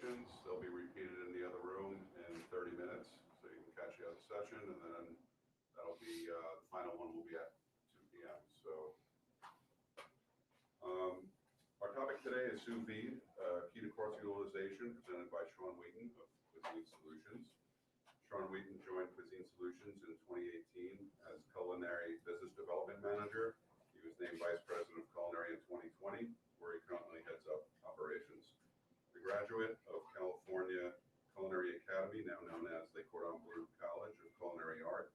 sessions. They'll be repeated in the other room in 30 minutes, so you can catch the other session, and then that'll be the final one will be at 2 p.m. So our topic today is sous vide, key to course utilization, presented by Sean Wheaton of Cuisine Solutions. Sean Wheaton joined Cuisine Solutions in 2018 as Culinary Business Development Manager. He was named Vice President of Culinary in 2020, where he currently heads up operations. The graduate of California Culinary Academy, now known as the Cordon Bleu College of Culinary Art.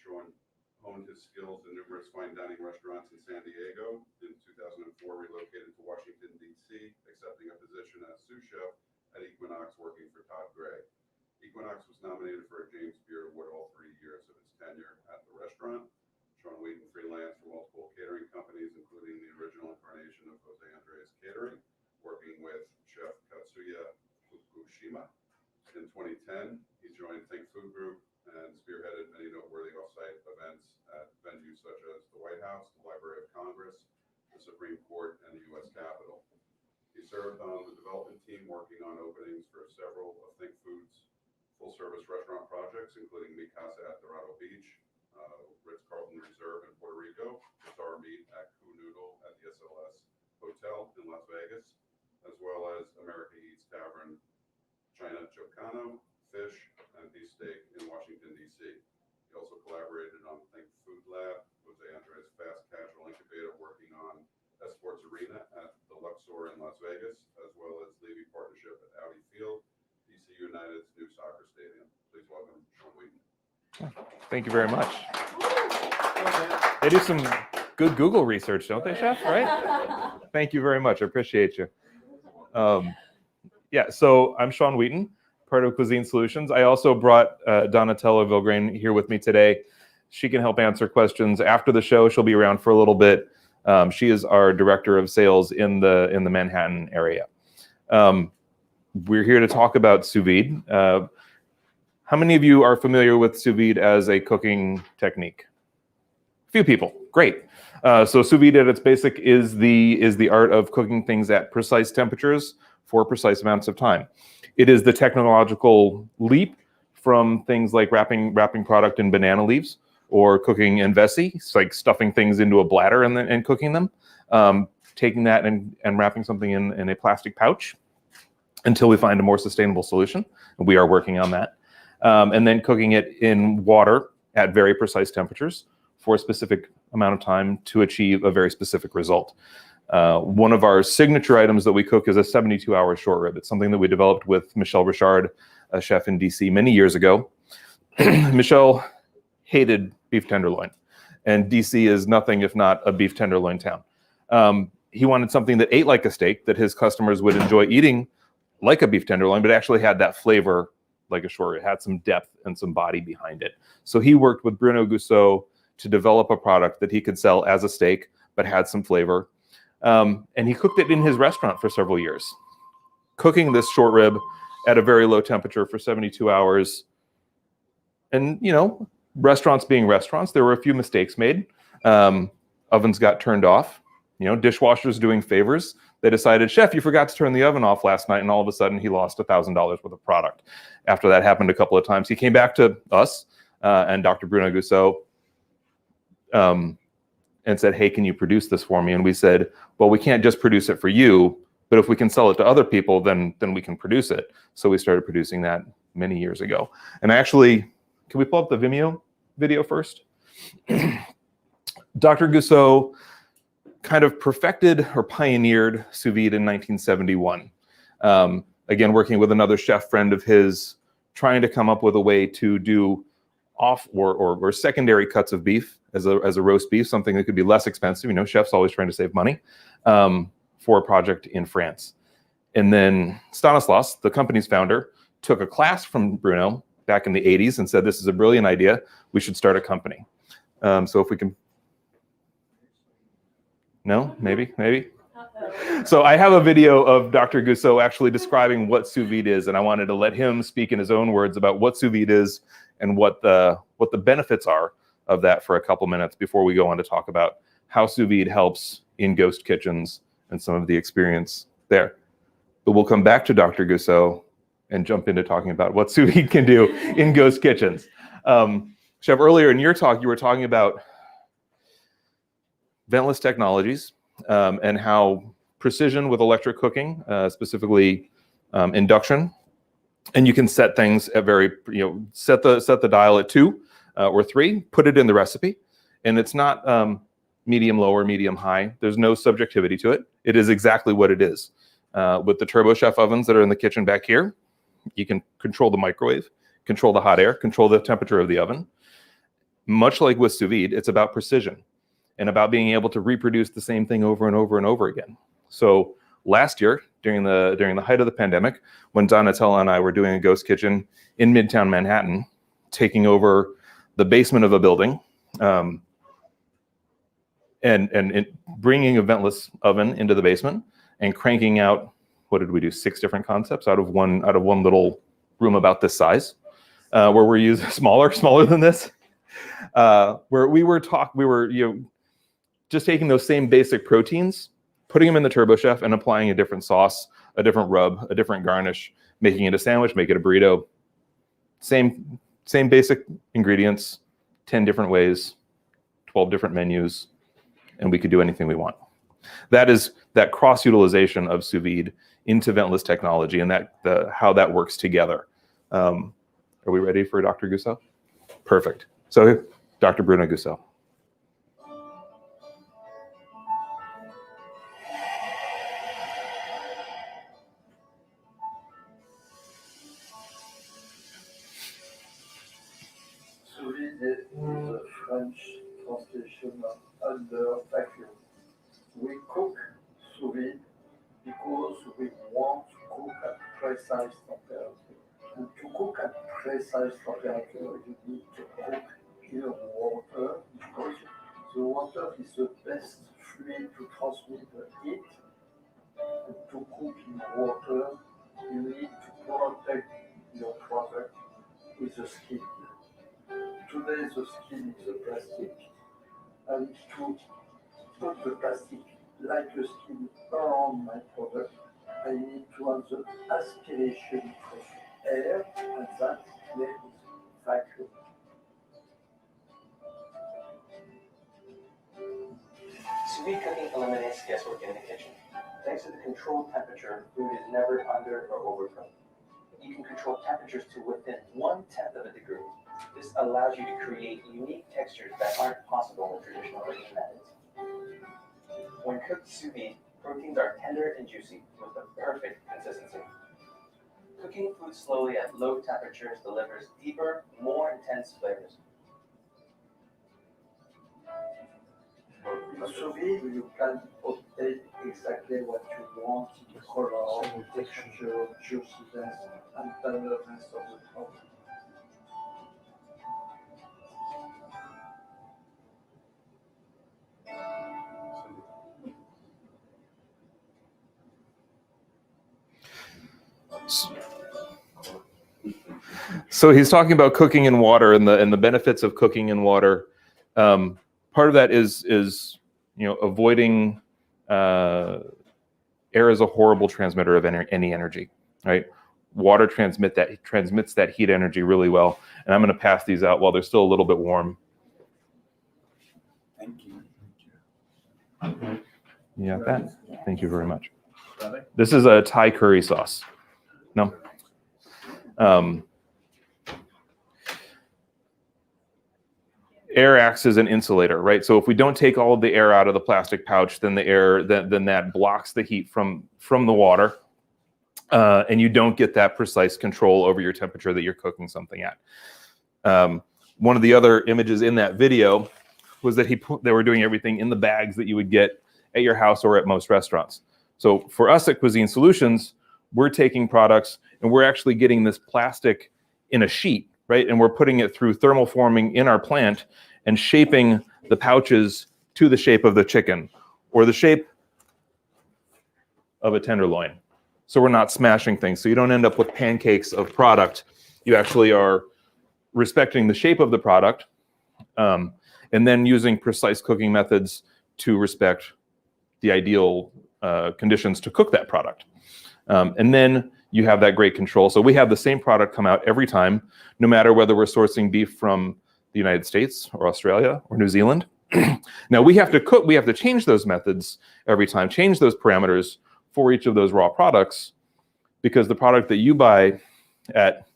Sean honed his skills in numerous fine dining restaurants in San Diego. In 2004, relocated to Washington, D.C., accepting a position as sous chef at Equinox, working for Todd Gray. Equinox was nominated for a James Beard Award all 3 years of its tenure at the restaurant. Sean Wheaton freelanced for multiple catering companies, including the original incarnation of Jose Andres Catering, working with Chef Katsuya Fukushima. In 2010, he joined Think Food Group and spearheaded many noteworthy off-site events at venues such as the White House, the Library of Congress, the Supreme Court, and the U.S. Capitol. He served on the development team working on openings for several of Think Food's full-service restaurant projects, including Mi Casa at Dorado Beach, Ritz-Carlton Reserve in Puerto Rico, Star Meat at Coup Noodle at the SLS Hotel in Las Vegas, as well as America Eats Tavern, China Chocano, Fish, and Beef Steak in Washington, D.C. He also collaborated on Think Food Lab, Jose Andres Fast Casual Incubator, working on Esports Arena at the Luxor in Las Vegas, as well as Levy Partnership at Audi Field, DC United's new soccer stadium. Please welcome Sean Wheaton. Thank you very much. They do some good Google research, don't they, Chef? Right? Thank you very much. I appreciate you. Yeah, so I'm Sean Wheaton, part of Cuisine Solutions. I also brought Donatella Vilgrain here with me today. She can help answer questions after the show. She'll be around for a little bit. She is our director of sales in the Manhattan area. We're here to talk about sous vide. How many of you are familiar with sous vide as a cooking technique? A few people. Great. So sous vide at its basic is the art of cooking things at precise temperatures for precise amounts of time. It is the technological leap from things like wrapping product in banana leaves or cooking in vesi. It's like stuffing things into a bladder and cooking them. Taking that and wrapping something in a plastic pouch until we find a more sustainable solution. We are working on that. And then cooking it in water at very precise temperatures for a specific amount of time to achieve a very specific result. One of our signature items that we cook is a 72-hour short rib. It's something that we developed with Michelle Richard, a chef in DC many years ago. Michelle hated beef tenderloin, and DC is nothing if not a beef tenderloin town. He wanted something that ate like a steak, that his customers would enjoy eating like a beef tenderloin, but actually had that flavor like a short rib. It had some depth and some body behind it. So he worked with Bruno Gussot to develop a product that he could sell as a steak, but had some flavor. And he cooked it in his restaurant for several years. Cooking this short rib at a very low temperature for 72 hours. And, you know, restaurants being restaurants, there were a few mistakes made. Ovens got turned off. You know, dishwashers doing favors. They decided, chef, you forgot to turn the oven off last night, and all of a sudden he lost $1,000 worth of product. After that happened a couple of times, he came back to us and Dr. Bruno Gussot and said, hey, can you produce this for me? And we said, well, we can't just produce it for you, but if we can sell it to other people, then we can produce it. So we started producing that many years ago. And actually, can we pull up the Vimeo video first? Dr. Gussot kind of perfected or pioneered sous vide in 1971. Again, working with another chef friend of his, trying to come up with a way to do off or secondary cuts of beef as a roast beef, something that could be less expensive. You know, chefs always trying to save money for a project in France. And then Stanislas, the company's founder, took a class from Bruno back in the 80s and said, this is a brilliant idea. We should start a company. So if we can... No? Maybe? So I have a video of Dr. Gussot actually describing what sous vide is, and I wanted to let him speak in his own words about what sous vide is and what the benefits are of that for a couple minutes before we go on to talk about how sous vide helps in ghost kitchens and some of the experience there. but we'll come back to Dr. Gusseau and jump into talking about what sous vide can do in ghost kitchens. Chef, earlier in your talk, you were talking about ventless technologies and how precision with electric cooking, specifically induction, and you can set things at set the dial at 2 or 3, put it in the recipe, and it's not medium low or medium high. There's no subjectivity to it. It is exactly what it is. With the TurboChef ovens that are in the kitchen back here, you can control the microwave, control the hot air, control the temperature of the oven. Much like with sous vide, it's about precision and about being able to reproduce the same thing over and over and over again. So last year, during the height of the pandemic, when Donatella and I were doing a ghost kitchen in Midtown Manhattan, taking over the basement of a building, and bringing a ventless oven into the basement and cranking out, what did we do? 6 different concepts out of one little room about this size, where we're using smaller than this, where we were just taking those same basic proteins, putting them in the TurboChef and applying a different sauce, a different rub, a different garnish, making it a sandwich, make it a burrito. Same basic ingredients, 10 different ways, 12 different menus, and we could do anything we want. That is that cross-utilization of sous vide into ventless technology and how that works together. Are we ready for Dr. Gusseau? Perfect. So Dr. Bruno Gusseau. Sous vide is the French translation of under vacuum. We cook sous vide because we want to cook at precise temperature. And to cook at precise temperature, you need to cook in water because the water is the best fluid to transmit the heat. And to cook in water, you need to protect your product with the skin. Today the skin is a plastic, and to put the plastic like a skin around my product, I need to have the aspiration of air, and that is vacuum. Sous vide cooking eliminates guesswork in the kitchen. Thanks to the controlled temperature, food is never under or overcooked. You can control temperatures to within 1/10 of a degree. This allows you to create unique textures that aren't possible with traditional cooking methods. When cooked sous vide, proteins are tender and juicy with the perfect consistency. Cooking food slowly at low temperatures delivers deeper, more intense flavors. In sous vide, you can obtain exactly what you want in color, texture, juiciness, and tenderness of the product. So he's talking about cooking in water and the benefits of cooking in water. Part of that is avoiding air is a horrible transmitter of any energy, right? Water transmits that heat energy really well. And I'm going to pass these out while they're still a little bit warm. Thank you. You got that? Thank you very much. This is a Thai curry sauce. No. Air acts as an insulator, right? So if we don't take all of the air out of the plastic pouch, then that blocks the heat from the water, and you don't get that precise control over your temperature that you're cooking something at. One of the other images in that video was that they were doing everything in the bags that you would get at your house or at most restaurants. So for us at Cuisine Solutions, we're taking products and we're actually getting this plastic in a sheet, right? And we're putting it through thermoforming in our plant and shaping the pouches to the shape of the chicken or the shape of a tenderloin. So we're not smashing things. So you don't end up with pancakes of product. You actually are respecting the shape of the product and then using precise cooking methods to respect the ideal conditions to cook that product. And then you have that great control. So we have the same product come out every time, no matter whether we're sourcing beef from the United States or Australia or New Zealand. Now we have to change those methods every time, change those parameters for each of those raw products, because the product that you buy at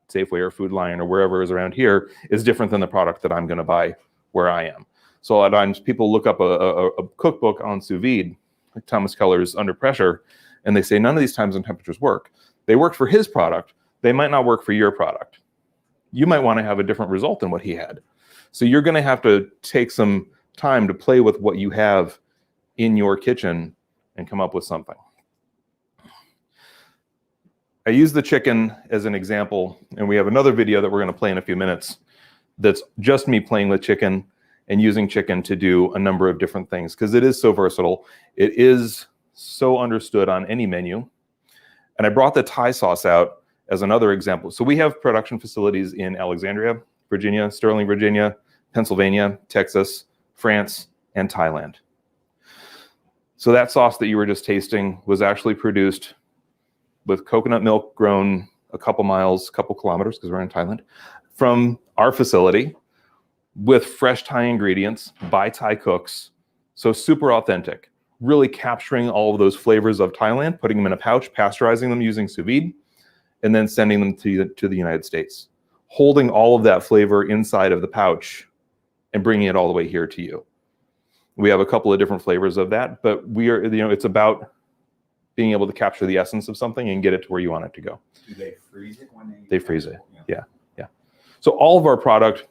Safeway or Food Lion or wherever is around here is different than the product that I'm going to buy where I am. So a lot of times people look up a cookbook on sous vide, like Thomas Keller's Under Pressure, and they say none of these times and temperatures work. They work for his product. They might not work for your product. You might want to have a different result than what he had. So you're going to have to take some time to play with what you have in your kitchen and come up with something. I use the chicken as an example, and we have another video that we're going to play in a few minutes that's just me playing with chicken and using chicken to do a number of different things, because it is so versatile. It is so understood on any menu. And I brought the Thai sauce out as another example. So we have production facilities in Alexandria, Virginia, Sterling, Virginia, Pennsylvania, Texas, France, and Thailand. So that sauce that you were just tasting was actually produced with coconut milk grown a couple miles, couple kilometers, because we're in Thailand, from our facility with fresh Thai ingredients by Thai cooks. So super authentic, really capturing all of those flavors of Thailand, putting them in a pouch, pasteurizing them using sous vide, and then sending them to the United States, holding all of that flavor inside of the pouch and bringing it all the way here to you. We have a couple of different flavors of that, but it's about being able to capture the essence of something and get it to where you want it to go. Do they freeze it when they freeze it? Yeah. So all of our product,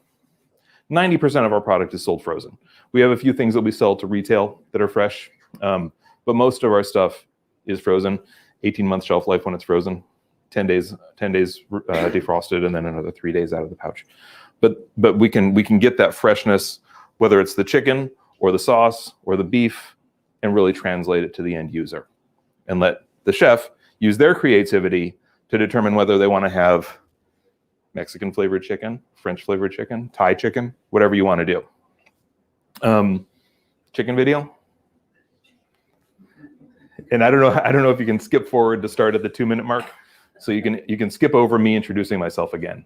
90% of our product is sold frozen. We have a few things that we sell to retail that are fresh, but most of our stuff is frozen. 18-month shelf life when it's frozen, 10 days defrosted, and then another 3 days out of the pouch. But we can get that freshness, whether it's the chicken or the sauce or the beef, and really translate it to the end user, and let the chef use their creativity to determine whether they want to have Mexican flavored chicken, French flavored chicken, Thai chicken, whatever you want to do. Chicken video. And I don't know if you can skip forward to start at the 2-minute mark, so you can skip over me introducing myself again.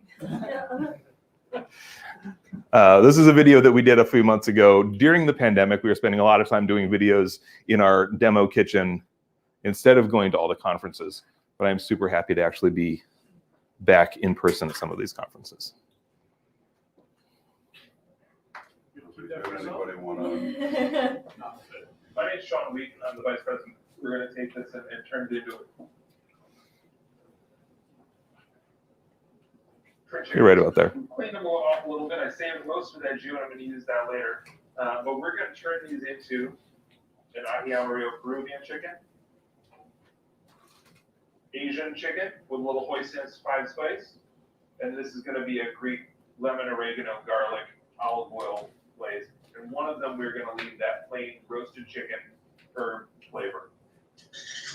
This is a video that we did a few months ago. During the pandemic, we were spending a lot of time doing videos in our demo kitchen instead of going to all the conferences. But I'm super happy to actually be back in person at some of these conferences. Anybody want to? My name is Sean Wheaton. I'm the vice president. We're going to take this and turn it into You're right about there. Clean them off a little bit. I saved most of that jus, and I'm going to use that later. But we're going to turn these into an ahi amarillo Peruvian chicken, Asian chicken with a little hoisin 5-spice, and this is going to be a Greek lemon, oregano, garlic, olive oil glaze. And one of them we're going to leave that plain roasted chicken herb flavor.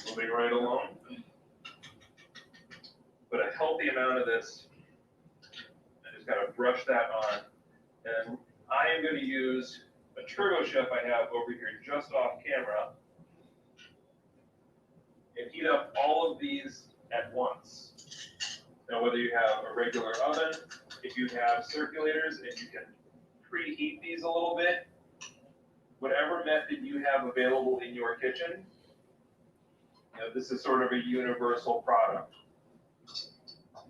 Moving right along. But a healthy amount of this. Just got to brush that on. And I am going to use a Turbo Chef I have over here just off camera and heat up all of these at once. Now, whether you have a regular oven, if you have circulators and you can preheat these a little bit, whatever method you have available in your kitchen, this is sort of a universal product.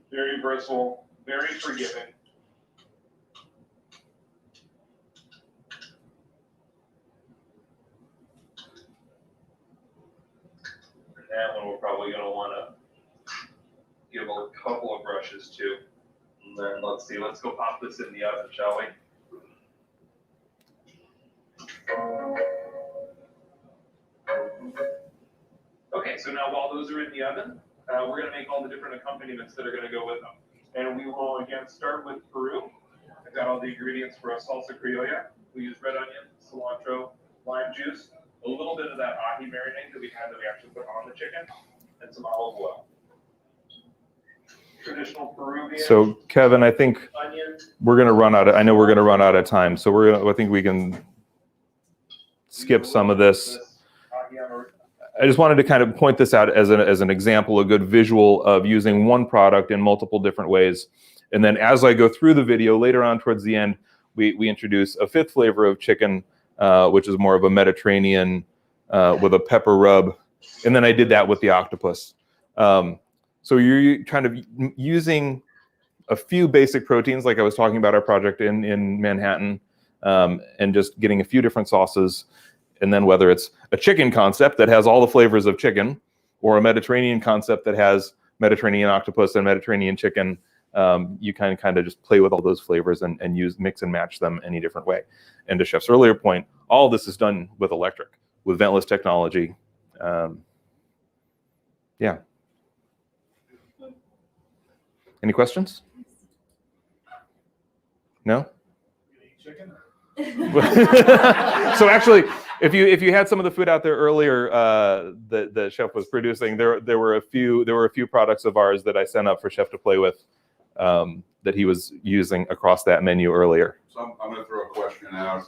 Very versatile, very forgiving. That one we're probably going to want to give a couple of brushes to. And then let's see, let's go pop this in the oven, shall we? Okay, so now while those are in the oven, we're going to make all the different accompaniments that are going to go with them. And we will again start with Peru. I've got all the ingredients for a salsa criolla. We use red onion, cilantro, lime juice, a little bit of that ahi marinade that we had that we actually put on the chicken, and some olive oil. Traditional Peruvian. So Kevin, I think onion. We're going to run out of. I know we're going to run out of time, so I think we can skip some of this. I just wanted to kind of point this out as an example, a good visual of using one product in multiple different ways. And then as I go through the video later on towards the end, we introduce a fifth flavor of chicken, which is more of a Mediterranean with a pepper rub. And then I did that with the octopus. So you're kind of using a few basic proteins, like I was talking about our project in Manhattan, and just getting a few different sauces. And then whether it's a chicken concept that has all the flavors of chicken, or a Mediterranean concept that has Mediterranean octopus and Mediterranean chicken, you kind of just play with all those flavors and mix and match them any different way. And to Chef's earlier point, all this is done with electric, with ventless technology. Yeah. Any questions? No? Chicken? So actually, if you had some of the food out there earlier that the chef was producing, there were a few products of ours that I sent up for Chef to play with that he was using across that menu earlier. So I'm going to throw a question out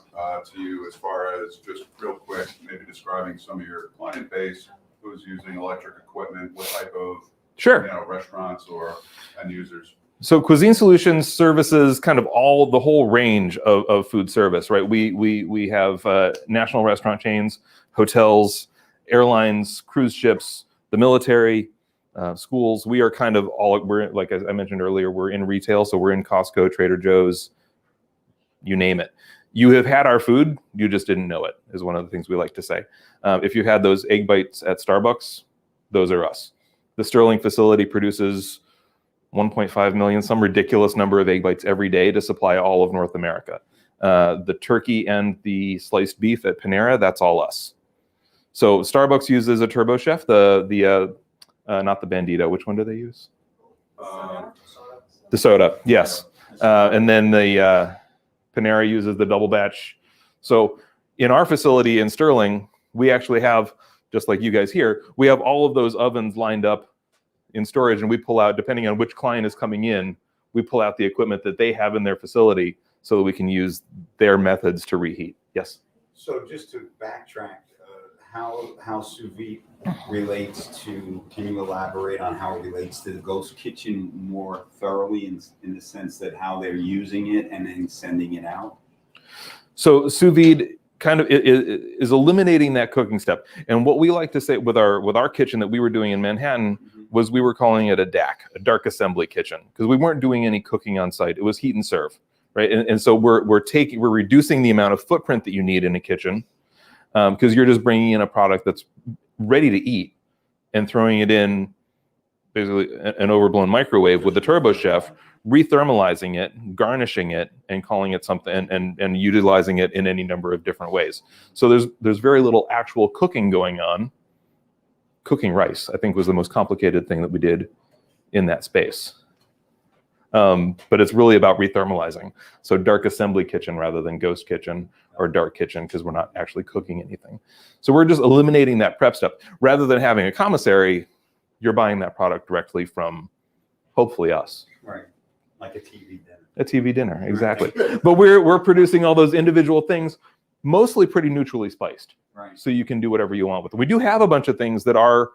to you as far as just real quick, maybe describing some of your client base, who's using electric equipment, what type of Sure. Restaurants or end users. So Cuisine Solutions services kind of the whole range of food service, right? We have national restaurant chains, hotels, airlines, cruise ships, the military, schools. We are kind of we're, like as I mentioned earlier, we're in retail, so we're in Costco, Trader Joe's, you name it. You have had our food, you just didn't know it, is one of the things we like to say. If you had those egg bites at Starbucks, those are us. The Sterling facility produces 1.5 million, some ridiculous number of egg bites every day to supply all of North America. The turkey and the sliced beef at Panera, that's all us. So Starbucks uses a Turbo Chef, the not the Bandito. Which one do they use? The soda, yes. And then the Panera uses the double batch. So in our facility in Sterling, we actually have, just like you guys here, we have all of those ovens lined up in storage, and we pull out, depending on which client is coming in, we pull out the equipment that they have in their facility so that we can use their methods to reheat. Yes? So just to backtrack, how sous vide relates to, can you elaborate on how it relates to the ghost kitchen more thoroughly in the sense that how they're using it and then sending it out? So sous vide kind of is eliminating that cooking step. And what we like to say with our kitchen that we were doing in Manhattan was we were calling it a DAC, a dark assembly kitchen, because we weren't doing any cooking on site. It was heat and serve, right? And so we're reducing the amount of footprint that you need in a kitchen, because you're just bringing in a product that's ready to eat and throwing it in basically an overblown microwave with the Turbo Chef, rethermalizing it, garnishing it, and calling it something, and utilizing it in any number of different ways. So there's very little actual cooking going on. Cooking rice, I think, was the most complicated thing that we did in that space. But it's really about rethermalizing. So dark assembly kitchen rather than ghost kitchen or dark kitchen, because we're not actually cooking anything. So we're just eliminating that prep step. Rather than having a commissary, you're buying that product directly from, hopefully, us. Right, like a TV dinner. A TV dinner, exactly. But we're producing all those individual things, mostly pretty neutrally spiced. Right. So you can do whatever you want with them. We do have a bunch of things that are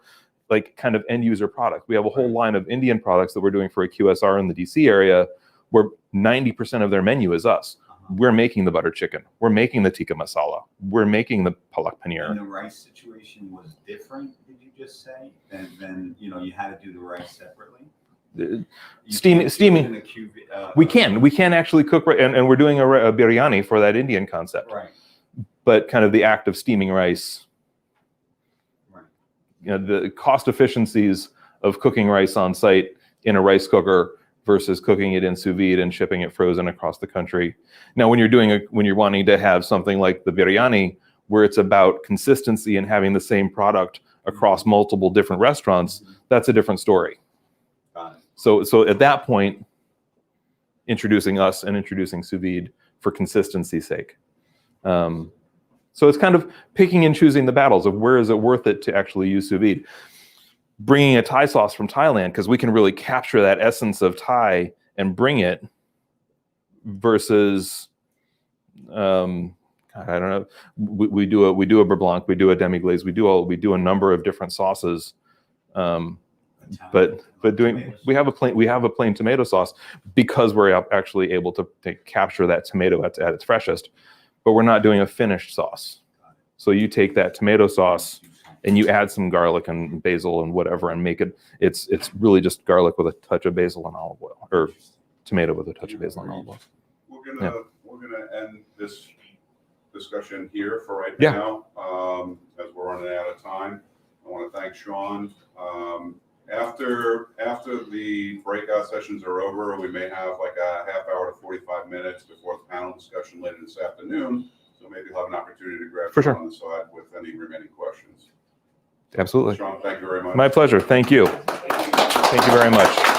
like kind of end user product. We have a whole line of Indian products that we're doing for a QSR in the DC area where 90% of their menu is us. We're making the butter chicken. We're making the tikka masala. We're making the palak paneer. And the rice situation was different, did you just say? Then you had to do the rice separately? Steaming. We can actually cook, and we're doing a biryani for that Indian concept. Right. But kind of the act of steaming rice, Right. The cost efficiencies of cooking rice on site in a rice cooker versus cooking it in sous vide and shipping it frozen across the country. Now, when you're wanting to have something like the biryani, where it's about consistency and having the same product across multiple different restaurants, that's a different story. Got it. So at that point, introducing us and introducing sous vide for consistency's sake. So it's kind of picking and choosing the battles of where is it worth it to actually use sous vide. Bringing a Thai sauce from Thailand, because we can really capture that essence of Thai and bring it, versus God, I don't know. We do a beurre blanc, we do a demi glaze, we do a number of different sauces. But we have a plain tomato sauce because we're actually able to capture that tomato at its freshest, but we're not doing a finished sauce. So you take that tomato sauce and you add some garlic and basil and whatever and make it. It's really just garlic with a touch of basil and olive oil, or tomato with a touch of basil and olive oil. We're gonna end this discussion here for right Yeah. now, as we're running out of time. I want to thank Sean. After the breakout sessions are over, we may have like a half hour to 45 minutes before the panel discussion later this afternoon. So maybe we'll have an opportunity to grab For Sean sure. on the side with any remaining questions. Absolutely. Sean, thank you very much. My pleasure. Thank you. Thank you very much.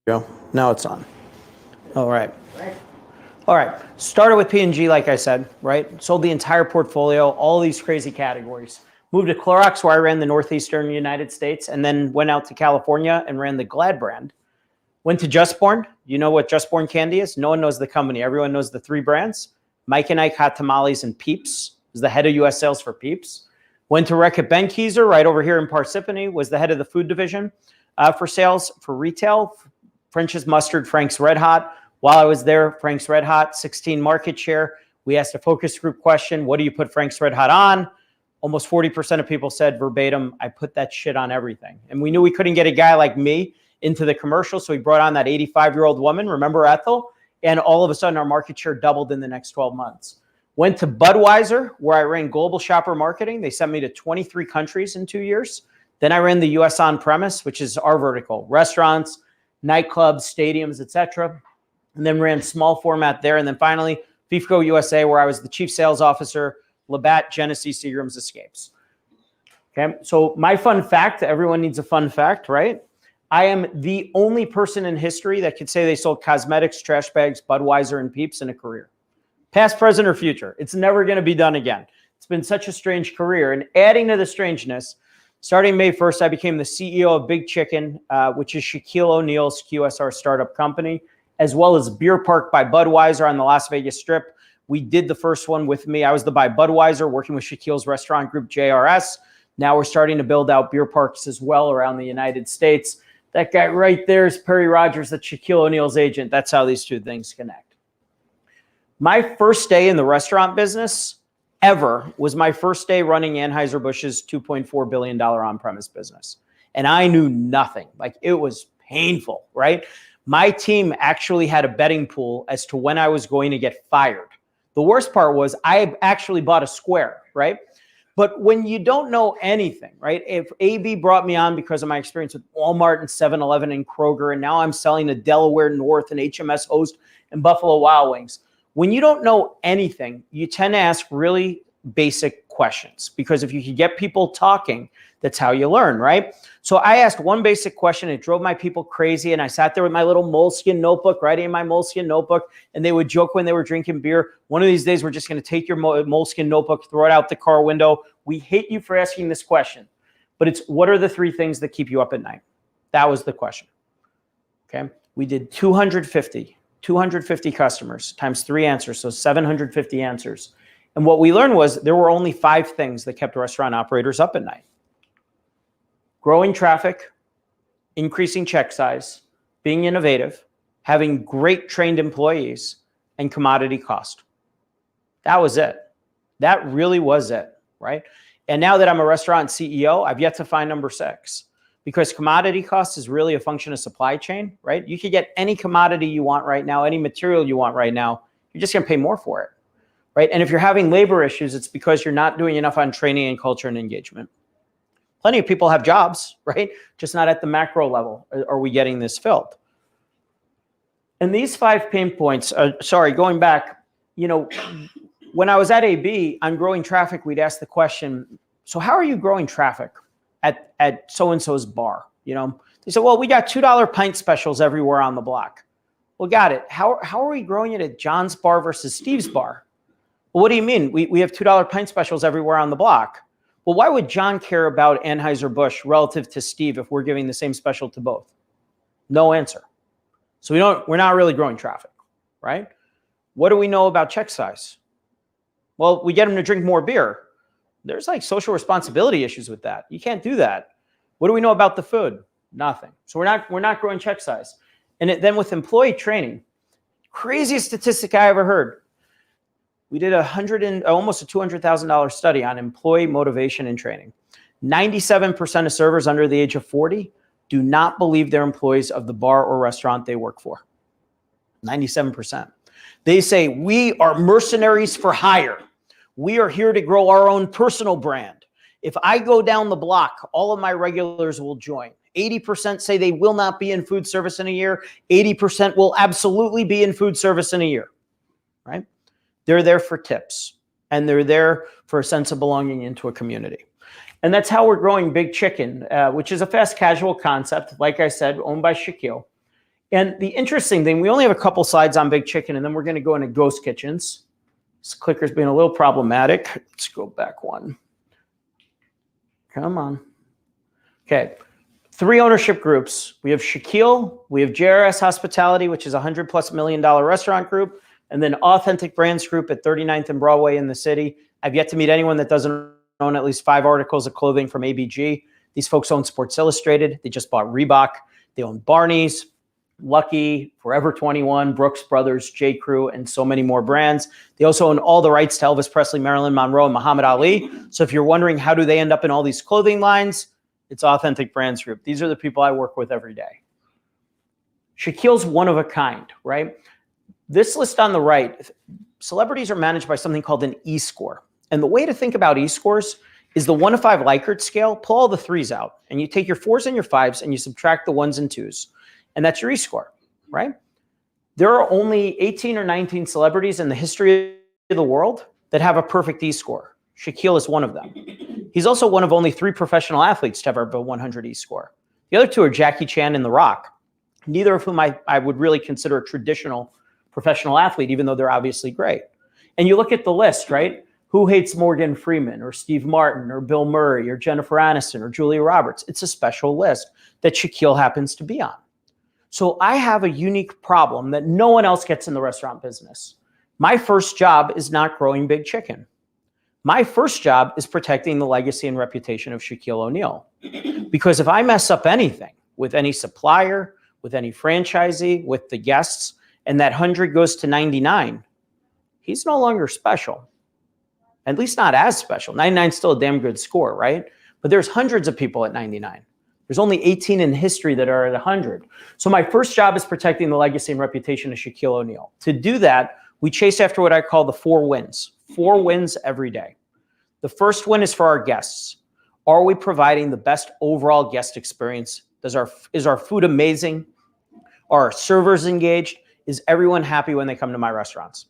Go. Now it's on. All right. All right. Started with P&G, like I said, right? Sold the entire portfolio, all these crazy categories. Moved to Clorox, where I ran the Northeastern United States, and then went out to California and ran the Glad brand. Went to Just Born. You know what Just Born candy is? No one knows the company. Everyone knows the three brands. Mike and Ike Hot Tamales and Peeps. Was the head of U.S. sales for Peeps. Went to Reckitt Benckiser, right over here in Parsippany. Was the head of the food division for sales for retail. French's Mustard, Frank's Red Hot. While I was there, Frank's Red Hot, 16 market share. We asked a focus group question, what do you put Frank's Red Hot on? Almost 40% of people said verbatim, I put that shit on everything. And we knew we couldn't get a guy like me into the commercial, so we brought on that 85-year-old woman, remember Ethel? And all of a sudden, our market share doubled in the next 12 months. Went to Budweiser, where I ran global shopper marketing. They sent me to 23 countries in 2 years. Then I ran the U.S. on-premise, which is our vertical, restaurants, nightclubs, stadiums, etc. And then ran small format there. And then finally, FIFCO USA, where I was the chief sales officer, Labatt, Genesee, Seagram's, Escapes. Okay, so my fun fact, everyone needs a fun fact, right? I am the only person in history that could say they sold cosmetics, trash bags, Budweiser, and Peeps in a career. Past, present, or future. It's never going to be done again. It's been such a strange career. And adding to the strangeness, starting May 1st, I became the CEO of Big Chicken, which is Shaquille O'Neal's QSR startup company, as well as Beer Park by Budweiser on the Las Vegas Strip. We did the first one with me. I was the by Budweiser, working with Shaquille's restaurant group, JRS. Now we're starting to build out beer parks as well around the United States. That guy right there is Perry Rogers, that's Shaquille O'Neal's agent. That's how these two things connect. My first day in the restaurant business ever was my first day running Anheuser-Busch's $2.4 billion on-premise business. And I knew nothing. Like, it was painful, right? My team actually had a betting pool as to when I was going to get fired. The worst part was I actually bought a Square, right? But when you don't know anything, right? If AB brought me on because of my experience with Walmart and 7-Eleven and Kroger, and now I'm selling to Delaware North and HMS Host and Buffalo Wild Wings. When you don't know anything, you tend to ask really basic questions, because if you can get people talking, that's how you learn, right? So I asked one basic question. It drove my people crazy. And I sat there with my little moleskin notebook, writing in my moleskin notebook, and they would joke when they were drinking beer. One of these days, we're just going to take your moleskin notebook, throw it out the car window. We hate you for asking this question, but it's, what are the three things that keep you up at night? That was the question. Okay. We did 250 customers times 3 answers. So 750 answers. And what we learned was there were only 5 things that kept restaurant operators up at night: growing traffic, increasing check size, being innovative, having great trained employees, and commodity cost. That was it. That really was it, right? And now that I'm a restaurant CEO, I've yet to find number 6, because commodity cost is really a function of supply chain, right? You could get any commodity you want right now, any material you want right now, you're just going to pay more for it, right? And if you're having labor issues, it's because you're not doing enough on training and culture and engagement. Plenty of people have jobs, right? Just not at the macro level. Are we getting this filled? And these 5 pain points, going back, when I was at AB on growing traffic, we'd ask the question, so how are you growing traffic at so-and-so's bar? They said, well, we got $2 pint specials everywhere on the block. Well, got it. How are we growing it at John's bar versus Steve's bar? Well, what do you mean? We have $2 pint specials everywhere on the block. Well, why would John care about Anheuser-Busch relative to Steve if we're giving the same special to both? No answer. So we're not really growing traffic, right? What do we know about check size? Well, we get them to drink more beer. There's like social responsibility issues with that. You can't do that. What do we know about the food? Nothing. So we're not growing check size. And then with employee training, craziest statistic I ever heard. We did almost a $200,000 study on employee motivation and training. 97% of servers under the age of 40 do not believe they're employees of the bar or restaurant they work for. 97%. They say, we are mercenaries for hire. We are here to grow our own personal brand. If I go down the block, all of my regulars will join. 80% say they will not be in food service in a year. 80% will absolutely be in food service in a year, right? They're there for tips, and they're there for a sense of belonging into a community. And that's how we're growing Big Chicken, which is a fast casual concept, like I said, owned by Shaquille. And the interesting thing, we only have a couple slides on Big Chicken, and then we're going to go into ghost kitchens. This clicker's been a little problematic. Let's go back one. Come on. Okay. 3 ownership groups. We have Shaquille, we have JRS Hospitality, which is a $100+ million restaurant group, and then Authentic Brands Group at 39th and Broadway in the city. I've yet to meet anyone that doesn't own at least 5 articles of clothing from ABG. These folks own Sports Illustrated. They just bought Reebok. They own Barney's, Lucky, Forever 21, Brooks Brothers, J. Crew, and so many more brands. They also own all the rights to Elvis Presley, Marilyn Monroe, and Muhammad Ali. So if you're wondering how do they end up in all these clothing lines, it's Authentic Brands Group. These are the people I work with every day. Shaquille's one of a kind, right? This list on the right, celebrities are managed by something called an E-score. And the way to think about E-scores is the 1 to 5 Likert scale. Pull all the 3s out, and you take your 4s and your 5s, and you subtract the 1s and 2s. And that's your E-score, right? There are only 18 or 19 celebrities in the history of the world that have a perfect E-score. Shaquille is one of them. He's also one of only 3 professional athletes to ever have a 100 E-score. The other 2 are Jackie Chan and The Rock, neither of whom I would really consider a traditional professional athlete, even though they're obviously great. And you look at the list, right? Who hates Morgan Freeman or Steve Martin or Bill Murray or Jennifer Aniston or Julia Roberts? It's a special list that Shaquille happens to be on. So I have a unique problem that no one else gets in the restaurant business. My first job is not growing Big Chicken. My first job is protecting the legacy and reputation of Shaquille O'Neal. Because if I mess up anything with any supplier, with any franchisee, with the guests, and that 100 goes to 99, he's no longer special. At least not as special. 99 is still a damn good score, right? But there's hundreds of people at 99. There's only 18 in history that are at 100. So my first job is protecting the legacy and reputation of Shaquille O'Neal. To do that, we chase after what I call the 4 wins. 4 wins every day. The first win is for our guests. Are we providing the best overall guest experience? Is our food amazing? Are our servers engaged? Is everyone happy when they come to my restaurants?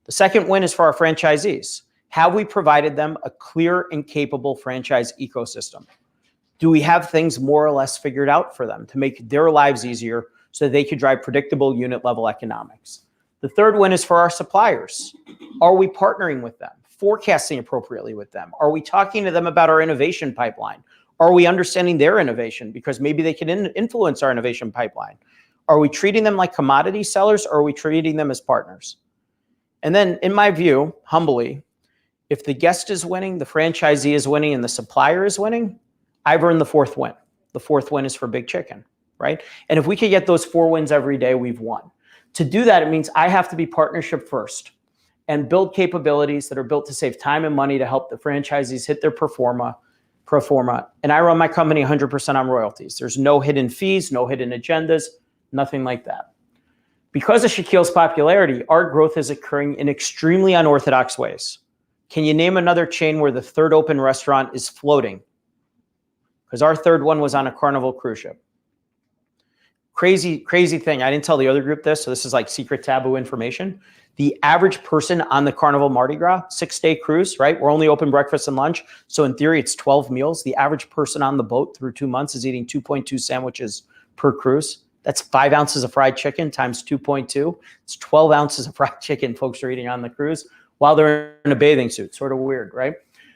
The second win is for our franchisees. Have we provided them a clear and capable franchise ecosystem? Do we have things more or less figured out for them to make their lives easier so that they can drive predictable unit level economics? The third win is for our suppliers. Are we partnering with them, forecasting appropriately with them? Are we talking to them about our innovation pipeline? Are we understanding their innovation because maybe they can influence our innovation pipeline? Are we treating them like commodity sellers, or are we treating them as partners? And then, in my view, humbly, if the guest is winning, the franchisee is winning, and the supplier is winning, I've earned the 4th win. The 4th win is for Big Chicken, right? And if we could get those 4 wins every day, we've won. To do that, it means I have to be partnership first and build capabilities that are built to save time and money to help the franchisees hit their pro forma. And I run my company 100% on royalties. There's no hidden fees, no hidden agendas, nothing like that. Because of Shaquille's popularity, our growth is occurring in extremely unorthodox ways. Can you name another chain where the 3rd open restaurant is floating? Because our 3rd one was on a Carnival cruise ship. Crazy thing. I didn't tell the other group this, so this is like secret taboo information. The average person on the Carnival Mardi Gras 6-day cruise, right? We're only open breakfast and lunch. So in theory, it's 12 meals. The average person on the boat through 2 months is eating 2.2 sandwiches per cruise. That's 5 ounces of fried chicken times 2.2. It's 12 ounces of fried chicken folks are eating on the cruise while they're in a bathing suit. Sort of weird, right?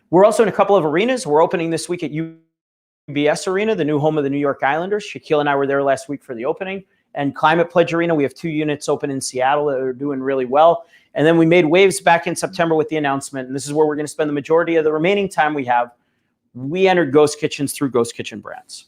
We're also in a couple of arenas. We're opening this week at UBS Arena, the new home of the New York Islanders. Shaquille and I were there last week for the opening. And Climate Pledge Arena, we have 2 units open in Seattle that are doing really well. And then we made waves back in September with the announcement, and this is where we're going to spend the majority of the remaining time we have. We entered Ghost Kitchens through Ghost Kitchen Brands.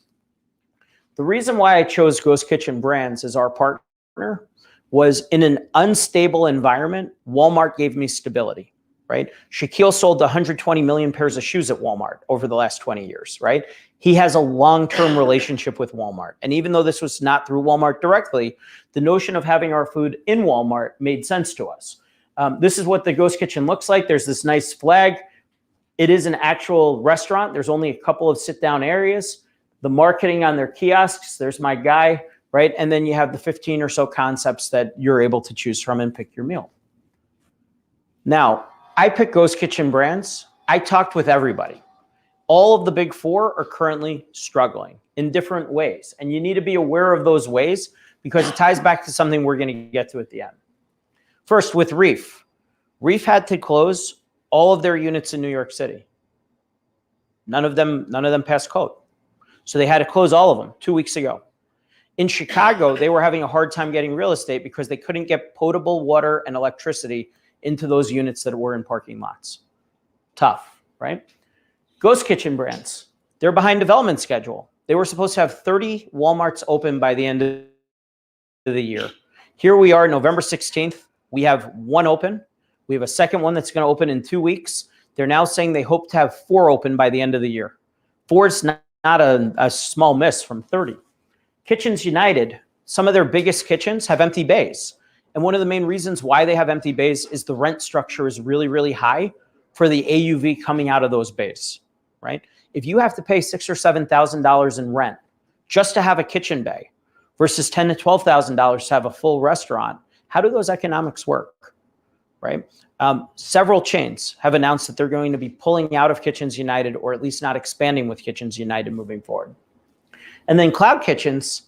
The reason why I chose Ghost Kitchen Brands as our partner was in an unstable environment, Walmart gave me stability, right? Shaquille sold 120 million pairs of shoes at Walmart over the last 20 years, right? He has a long-term relationship with Walmart. And even though this was not through Walmart directly, the notion of having our food in Walmart made sense to us. This is what the Ghost Kitchen looks like. There's this nice flag. It is an actual restaurant. There's only a couple of sit-down areas. The marketing on their kiosks, there's my guy, right? And then you have the 15 or so concepts that you're able to choose from and pick your meal. Now, I picked Ghost Kitchen Brands. I talked with everybody. All of the big 4 are currently struggling in different ways. And you need to be aware of those ways because it ties back to something we're going to get to at the end. First, with Reef. Reef had to close all of their units in New York City. None of them passed code. So they had to close all of them 2 weeks ago. In Chicago, they were having a hard time getting real estate because they couldn't get potable water and electricity into those units that were in parking lots. Tough, right? Ghost Kitchen brands, they're behind development schedule. They were supposed to have 30 Walmarts open by the end of the year. Here we are, November 16th. We have one open. We have a second one that's going to open in 2 weeks. They're now saying they hope to have 4 open by the end of the year. 4 is not a small miss from 30. Kitchens United, some of their biggest kitchens have empty bays. And one of the main reasons why they have empty bays is the rent structure is really, really high for the AUV coming out of those bays, right? If you have to pay $6,000 or $7,000 in rent just to have a kitchen bay versus $10,000 to $12,000 to have a full restaurant, how do those economics work, right? Several chains have announced that they're going to be pulling out of Kitchens United, or at least not expanding with Kitchens United moving forward. And then Cloud Kitchens,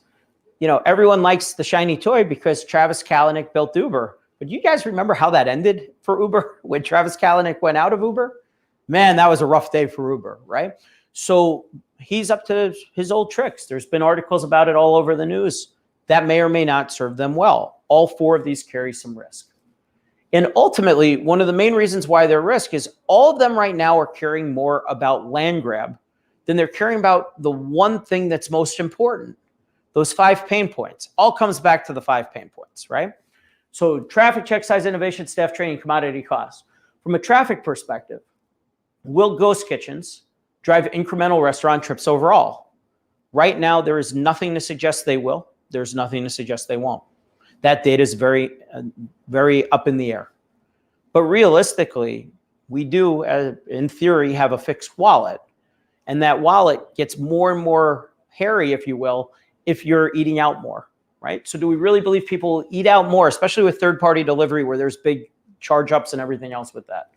you know, everyone likes the shiny toy because Travis Kalanick built Uber. But you guys remember how that ended for Uber when Travis Kalanick went out of Uber? Man, that was a rough day for Uber, right? So he's up to his old tricks. There's been articles about it all over the news. That may or may not serve them well. All 4 of these carry some risk. And ultimately, one of the main reasons why they're risk is all of them right now are caring more about land grab than they're caring about the one thing that's most important. Those 5 pain points. All comes back to the 5 pain points, right? So traffic, check size, innovation, staff training, commodity costs. From a traffic perspective, will ghost kitchens drive incremental restaurant trips overall? Right now, there is nothing to suggest they will. There's nothing to suggest they won't. That data is very, very up in the air. But realistically, we do, in theory, have a fixed wallet. And that wallet gets more and more hairy, if you will, if you're eating out more, right? So do we really believe people will eat out more, especially with third-party delivery where there's big charge-ups and everything else with that?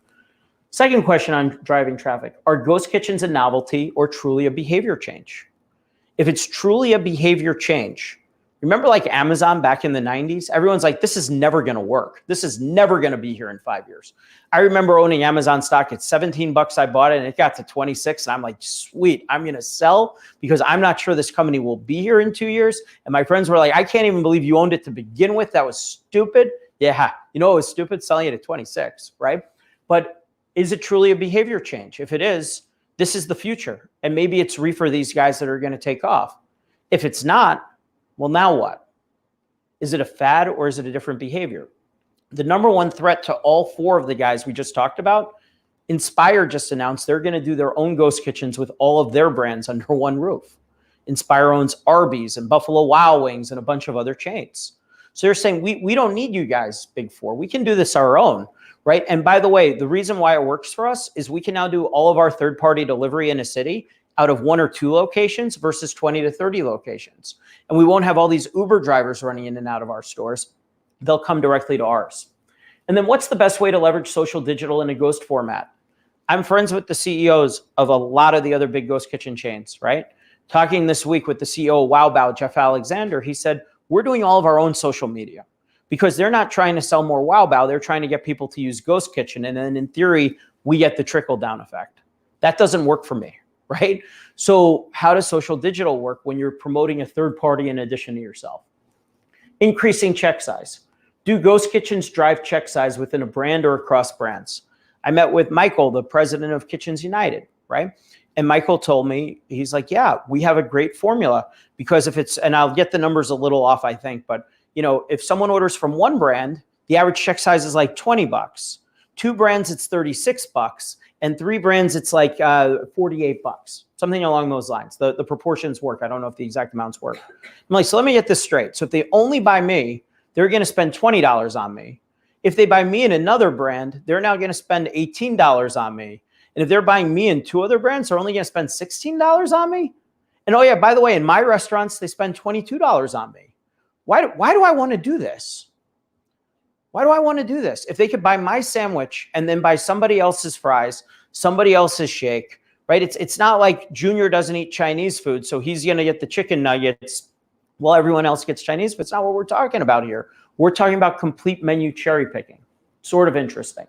Second question on driving traffic. Are ghost kitchens a novelty or truly a behavior change? If it's truly a behavior change, remember like Amazon back in the 90s? Everyone's like, this is never going to work. This is never going to be here in 5 years. I remember owning Amazon stock at 17 bucks. I bought it and it got to 26. And I'm like, sweet, I'm going to sell because I'm not sure this company will be here in 2 years. And my friends were like, I can't even believe you owned it to begin with. That was stupid. Yeah, you know, it was stupid selling it at 26, right? But is it truly a behavior change? If it is, this is the future. And maybe it's reefer these guys that are going to take off. If it's not, well, now what? Is it a fad or is it a different behavior? The number one threat to all 4 of the guys we just talked about, Inspire just announced they're going to do their own ghost kitchens with all of their brands under one roof. Inspire owns Arby's and Buffalo Wild Wings and a bunch of other chains. So they're saying, we don't need you guys, Big 4. We can do this our own, right? And by the way, the reason why it works for us is we can now do all of our third-party delivery in a city out of 1 or 2 locations versus 20 to 30 locations. And we won't have all these Uber drivers running in and out of our stores. They'll come directly to ours. And then what's the best way to leverage social digital in a ghost format? I'm friends with the CEOs of a lot of the other big ghost kitchen chains, right? Talking this week with the CEO of Wow Bao, Jeff Alexander, he said, we're doing all of our own social media because they're not trying to sell more Wow Bao. They're trying to get people to use Ghost Kitchen. And then in theory, we get the trickle down effect. That doesn't work for me, right? So how does social digital work when you're promoting a third party in addition to yourself? Increasing check size. Do ghost kitchens drive check size within a brand or across brands? I met with Michael, the president of Kitchens United, right? And Michael told me, he's like, yeah, we have a great formula because if it's, and I'll get the numbers a little off, I think, but you know, if someone orders from one brand, the average check size is like 20 bucks. 2 brands, it's 36 bucks. And 3 brands, it's like 48 bucks, something along those lines. The proportions work. I don't know if the exact amounts work. I'm like, so let me get this straight. So if they only buy me, they're going to spend $20 on me. If they buy me in another brand, they're now going to spend $18 on me. And if they're buying me in 2 other brands, they're only going to spend $16 on me. And oh yeah, by the way, in my restaurants, they spend $22 on me. Why do I want to do this? Why do I want to do this? If they could buy my sandwich and then buy somebody else's fries, somebody else's shake, right? It's not like Junior doesn't eat Chinese food, so he's going to get the chicken nuggets Well, everyone else gets Chinese, but it's not what we're talking about here. We're talking about complete menu cherry picking. Sort of interesting.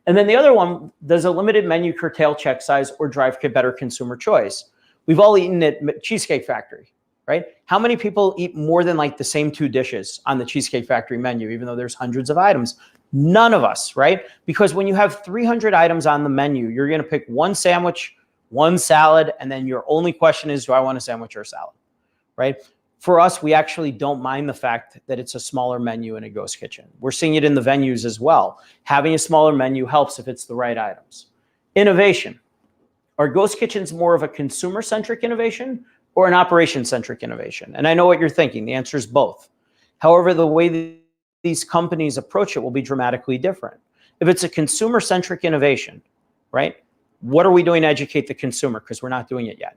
And then the other one, does a limited menu curtail check size or drive better consumer choice? We've all eaten at Cheesecake Factory, right? How many people eat more than like the same 2 dishes on the Cheesecake Factory menu, even though there's hundreds of items? None of us, right? Because when you have 300 items on the menu, you're going to pick 1 sandwich, 1 salad, and then your only question is, do I want a sandwich or a salad, right? For us, we actually don't mind the fact that it's a smaller menu in a ghost kitchen. We're seeing it in the venues as well. Having a smaller menu helps if it's the right items. Innovation. Are ghost kitchens more of a consumer-centric innovation or an operation-centric innovation? And I know what you're thinking. The answer is both. However, the way these companies approach it will be dramatically different. If it's a consumer-centric innovation, right, what are we doing to educate the consumer? Because we're not doing it yet.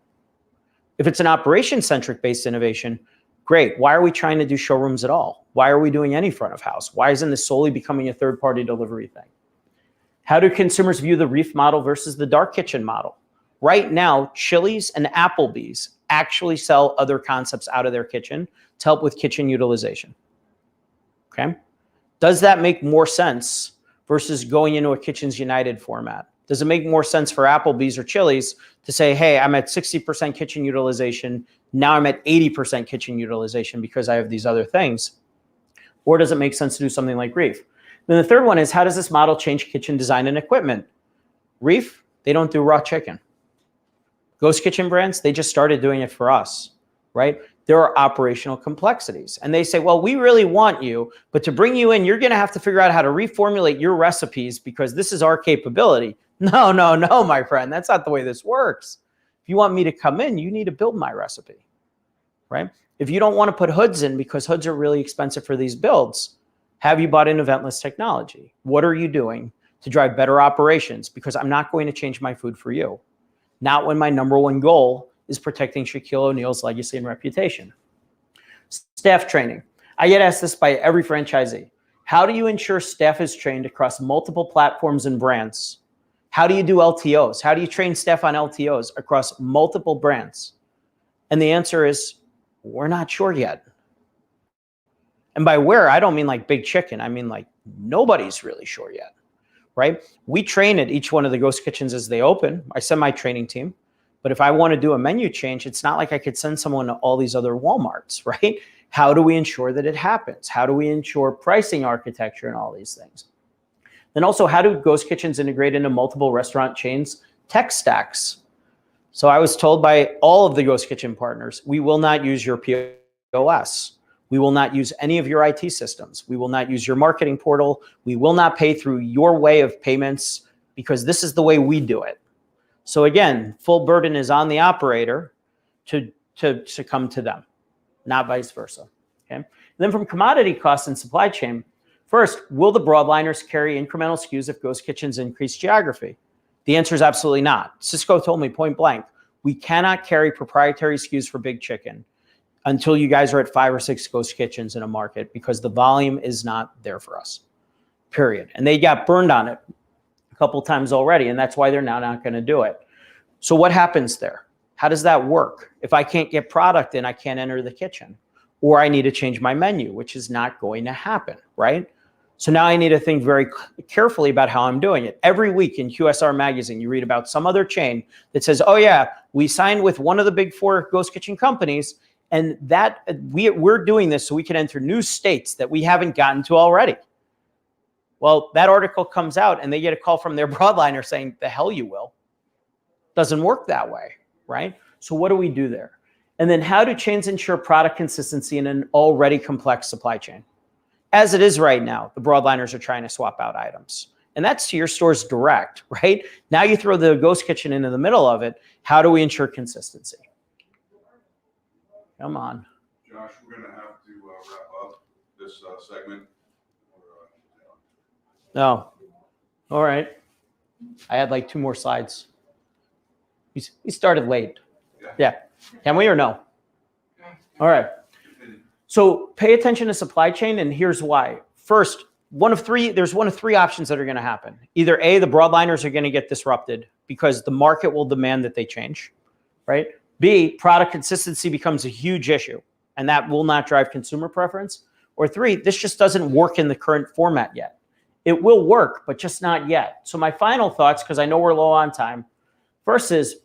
If it's an operation-centric based innovation, great. Why are we trying to do showrooms at all? Why are we doing any front of house? Why isn't this solely becoming a third-party delivery thing? How do consumers view the Reef model versus the dark kitchen model? Right now, Chili's and Applebee's actually sell other concepts out of their kitchen to help with kitchen utilization. Okay? Does that make more sense versus going into a Kitchens United format? Does it make more sense for Applebee's or Chili's to say, hey, I'm at 60% kitchen utilization, now I'm at 80% kitchen utilization because I have these other things? Or does it make sense to do something like Reef? Then the third one is, how does this model change kitchen design and equipment? Reef, they don't do raw chicken. Ghost Kitchen brands, they just started doing it for us, right? There are operational complexities. And they say, well, we really want you, but to bring you in, you're going to have to figure out how to reformulate your recipes because this is our capability. No, my friend. That's not the way this works. If you want me to come in, you need to build my recipe, right? If you don't want to put hoods in because hoods are really expensive for these builds, have you bought in eventless technology? What are you doing to drive better operations? Because I'm not going to change my food for you. Not when my number one goal is protecting Shaquille O'Neal's legacy and reputation. Staff training. I get asked this by every franchisee. How do you ensure staff is trained across multiple platforms and brands? How do you do LTOs? How do you train staff on LTOs across multiple brands? And the answer is, we're not sure yet. And by where, I don't mean like Big Chicken. I mean like nobody's really sure yet, right? We train at each one of the ghost kitchens as they open. I send my training team. But if I want to do a menu change, it's not like I could send someone to all these other Walmarts, right? How do we ensure that it happens? How do we ensure pricing architecture and all these things? Then also, how do ghost kitchens integrate into multiple restaurant chains' tech stacks? So I was told by all of the ghost kitchen partners, we will not use your POS. We will not use any of your IT systems. We will not use your marketing portal. We will not pay through your way of payments because this is the way we do it. So again, full burden is on the operator to come to them, not vice versa. Okay. And then from commodity costs and supply chain, first, will the broadliners carry incremental SKUs if ghost kitchens increase geography? The answer is absolutely not. Cisco told me point blank, we cannot carry proprietary SKUs for Big Chicken until you guys are at 5 or 6 ghost kitchens in a market because the volume is not there for us, period. And they got burned on it a couple of times already, and that's why they're now not going to do it. So what happens there? How does that work? If I can't get product in, I can't enter the kitchen, or I need to change my menu, which is not going to happen, right? So now I need to think very carefully about how I'm doing it. Every week in QSR magazine, you read about some other chain that says, oh yeah, we signed with one of the big 4 ghost kitchen companies, and that we're doing this so we can enter new states that we haven't gotten to already. Well, that article comes out and they get a call from their broadliner saying, the hell you will. Doesn't work that way, right? So what do we do there? And then how do chains ensure product consistency in an already complex supply chain? As it is right now, the broadliners are trying to swap out items. And that's to your stores direct, right? Now you throw the ghost kitchen into the middle of it. How do we ensure consistency? Come on. Josh, we're going to have to wrap up this segment. No. All right. I had like 2 more slides. We started late. Yeah. Can we or no? All right. So pay attention to supply chain, and here's why. First, there's one of three options that are going to happen. Either A, the broadliners are going to get disrupted because the market will demand that they change, right? B, product consistency becomes a huge issue. and that will not drive consumer preference. Or three, this just doesn't work in the current format yet. It will work, but just not yet. So my final thoughts, because I know we're low on time. First is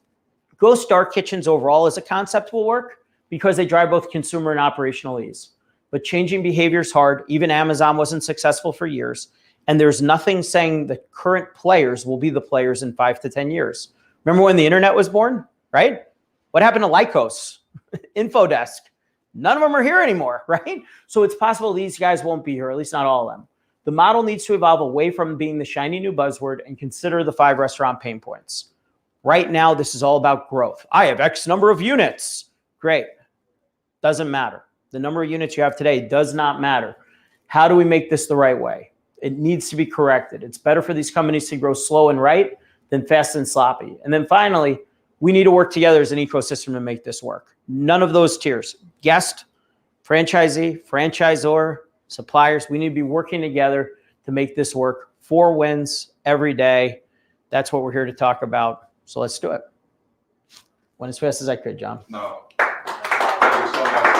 Ghost Dark Kitchens overall as a concept will work because they drive both consumer and operational ease. But changing behavior is hard. Even Amazon wasn't successful for years. And there's nothing saying the current players will be the players in 5 to 10 years. Remember when the internet was born, right? What happened to Lycos, Infodesk? None of them are here anymore, right? So it's possible these guys won't be here, at least not all of them. The model needs to evolve away from being the shiny new buzzword and consider the 5 restaurant pain points. Right now, this is all about growth. I have X number of units. Great. Doesn't matter. The number of units you have today does not matter. How do we make this the right way? It needs to be corrected. It's better for these companies to grow slow and right than fast and sloppy. And then finally, we need to work together as an ecosystem to make this work. None of those tiers. Guest, franchisee, franchisor, suppliers, we need to be working together to make this work. 4 wins every day. That's what we're here to talk about. So let's do it. Went as fast as I could, John. No. Thank you so much.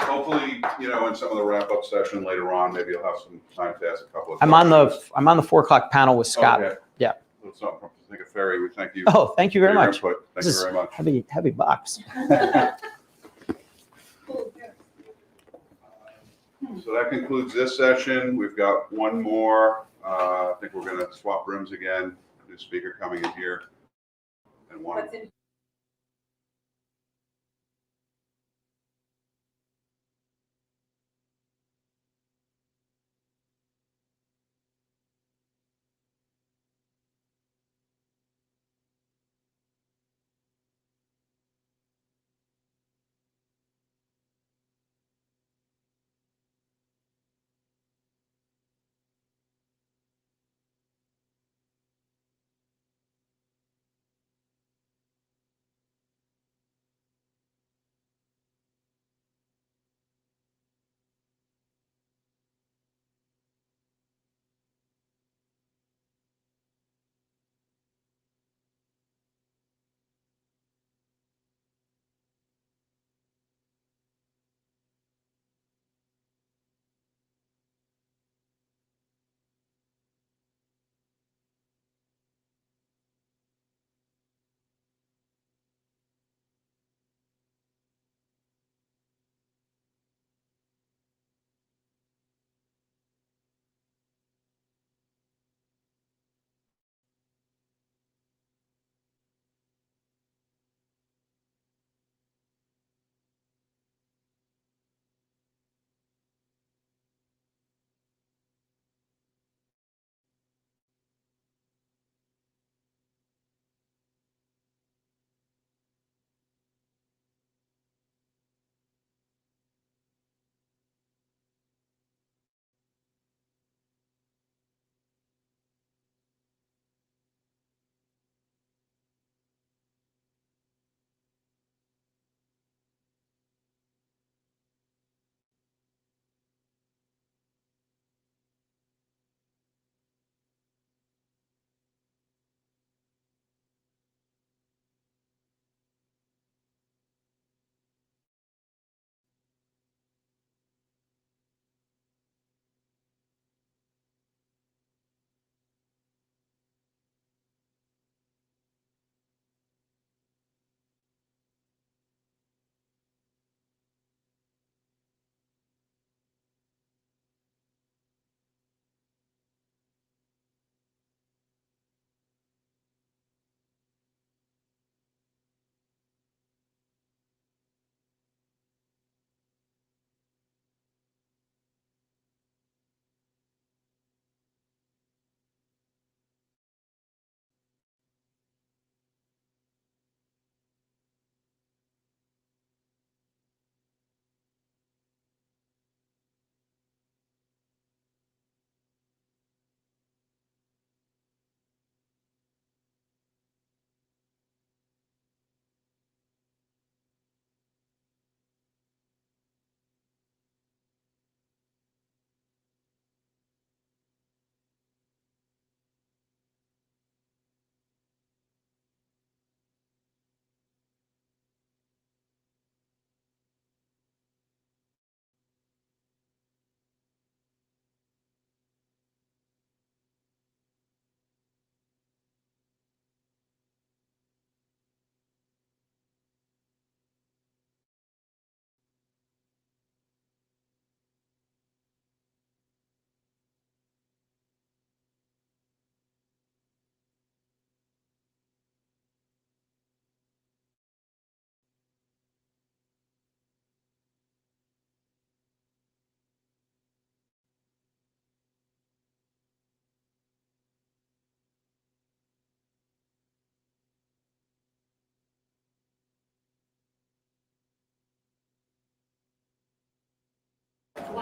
Hopefully, in some of the wrap-up session later on, maybe you'll have some time to ask a couple of I'm on questions. the 4 o'clock panel with Scott. Okay. Yeah. Let's not think of Ferry. We thank you. Oh, thank you very for your much. input. Thank This you is very much. heavy box. So that concludes this session. We've got one more. I think we're going to swap rooms again. New speaker coming in here. And one. What's in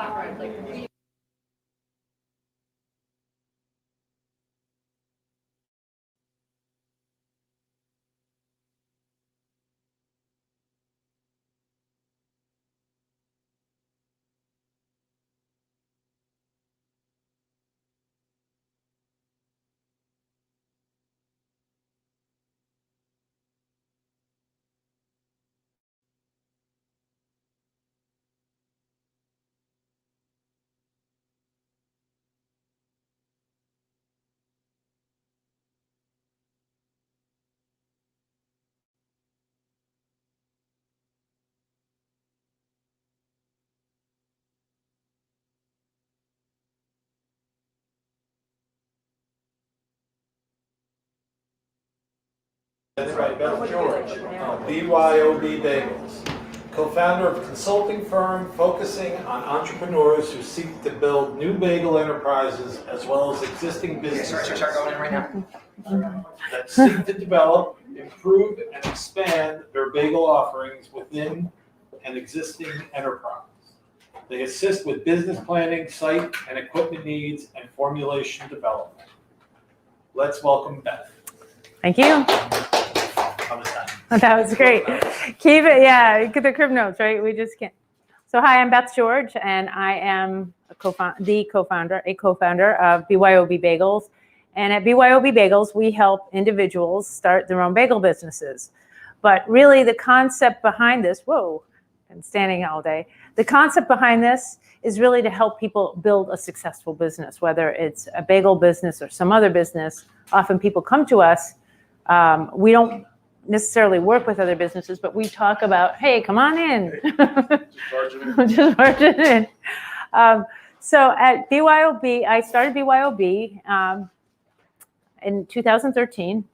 flatbread, like. By Beth George, BYOB Bagels, co-founder of a consulting firm focusing on entrepreneurs who seek to build new bagel enterprises as well as existing businesses going in right now. that seek to develop, improve, and expand their bagel offerings within an existing enterprise. They assist with business planning, site and equipment needs, and formulation development. Let's welcome Beth. Thank you. How was that? That was great. Keep it, yeah, the crib notes, right? We just can't. So hi, I'm Beth George, and I am a co-founder of BYOB Bagels. And at BYOB Bagels, we help individuals start their own bagel businesses. But really the concept behind this, whoa, I'm standing all day. The concept behind this is really to help people build a successful business, whether it's a bagel business or some other business. Often people come to us. We don't necessarily work with other businesses, but we talk about, hey, come on in. Just barge it in. So at BYOB, I started BYOB in 2013.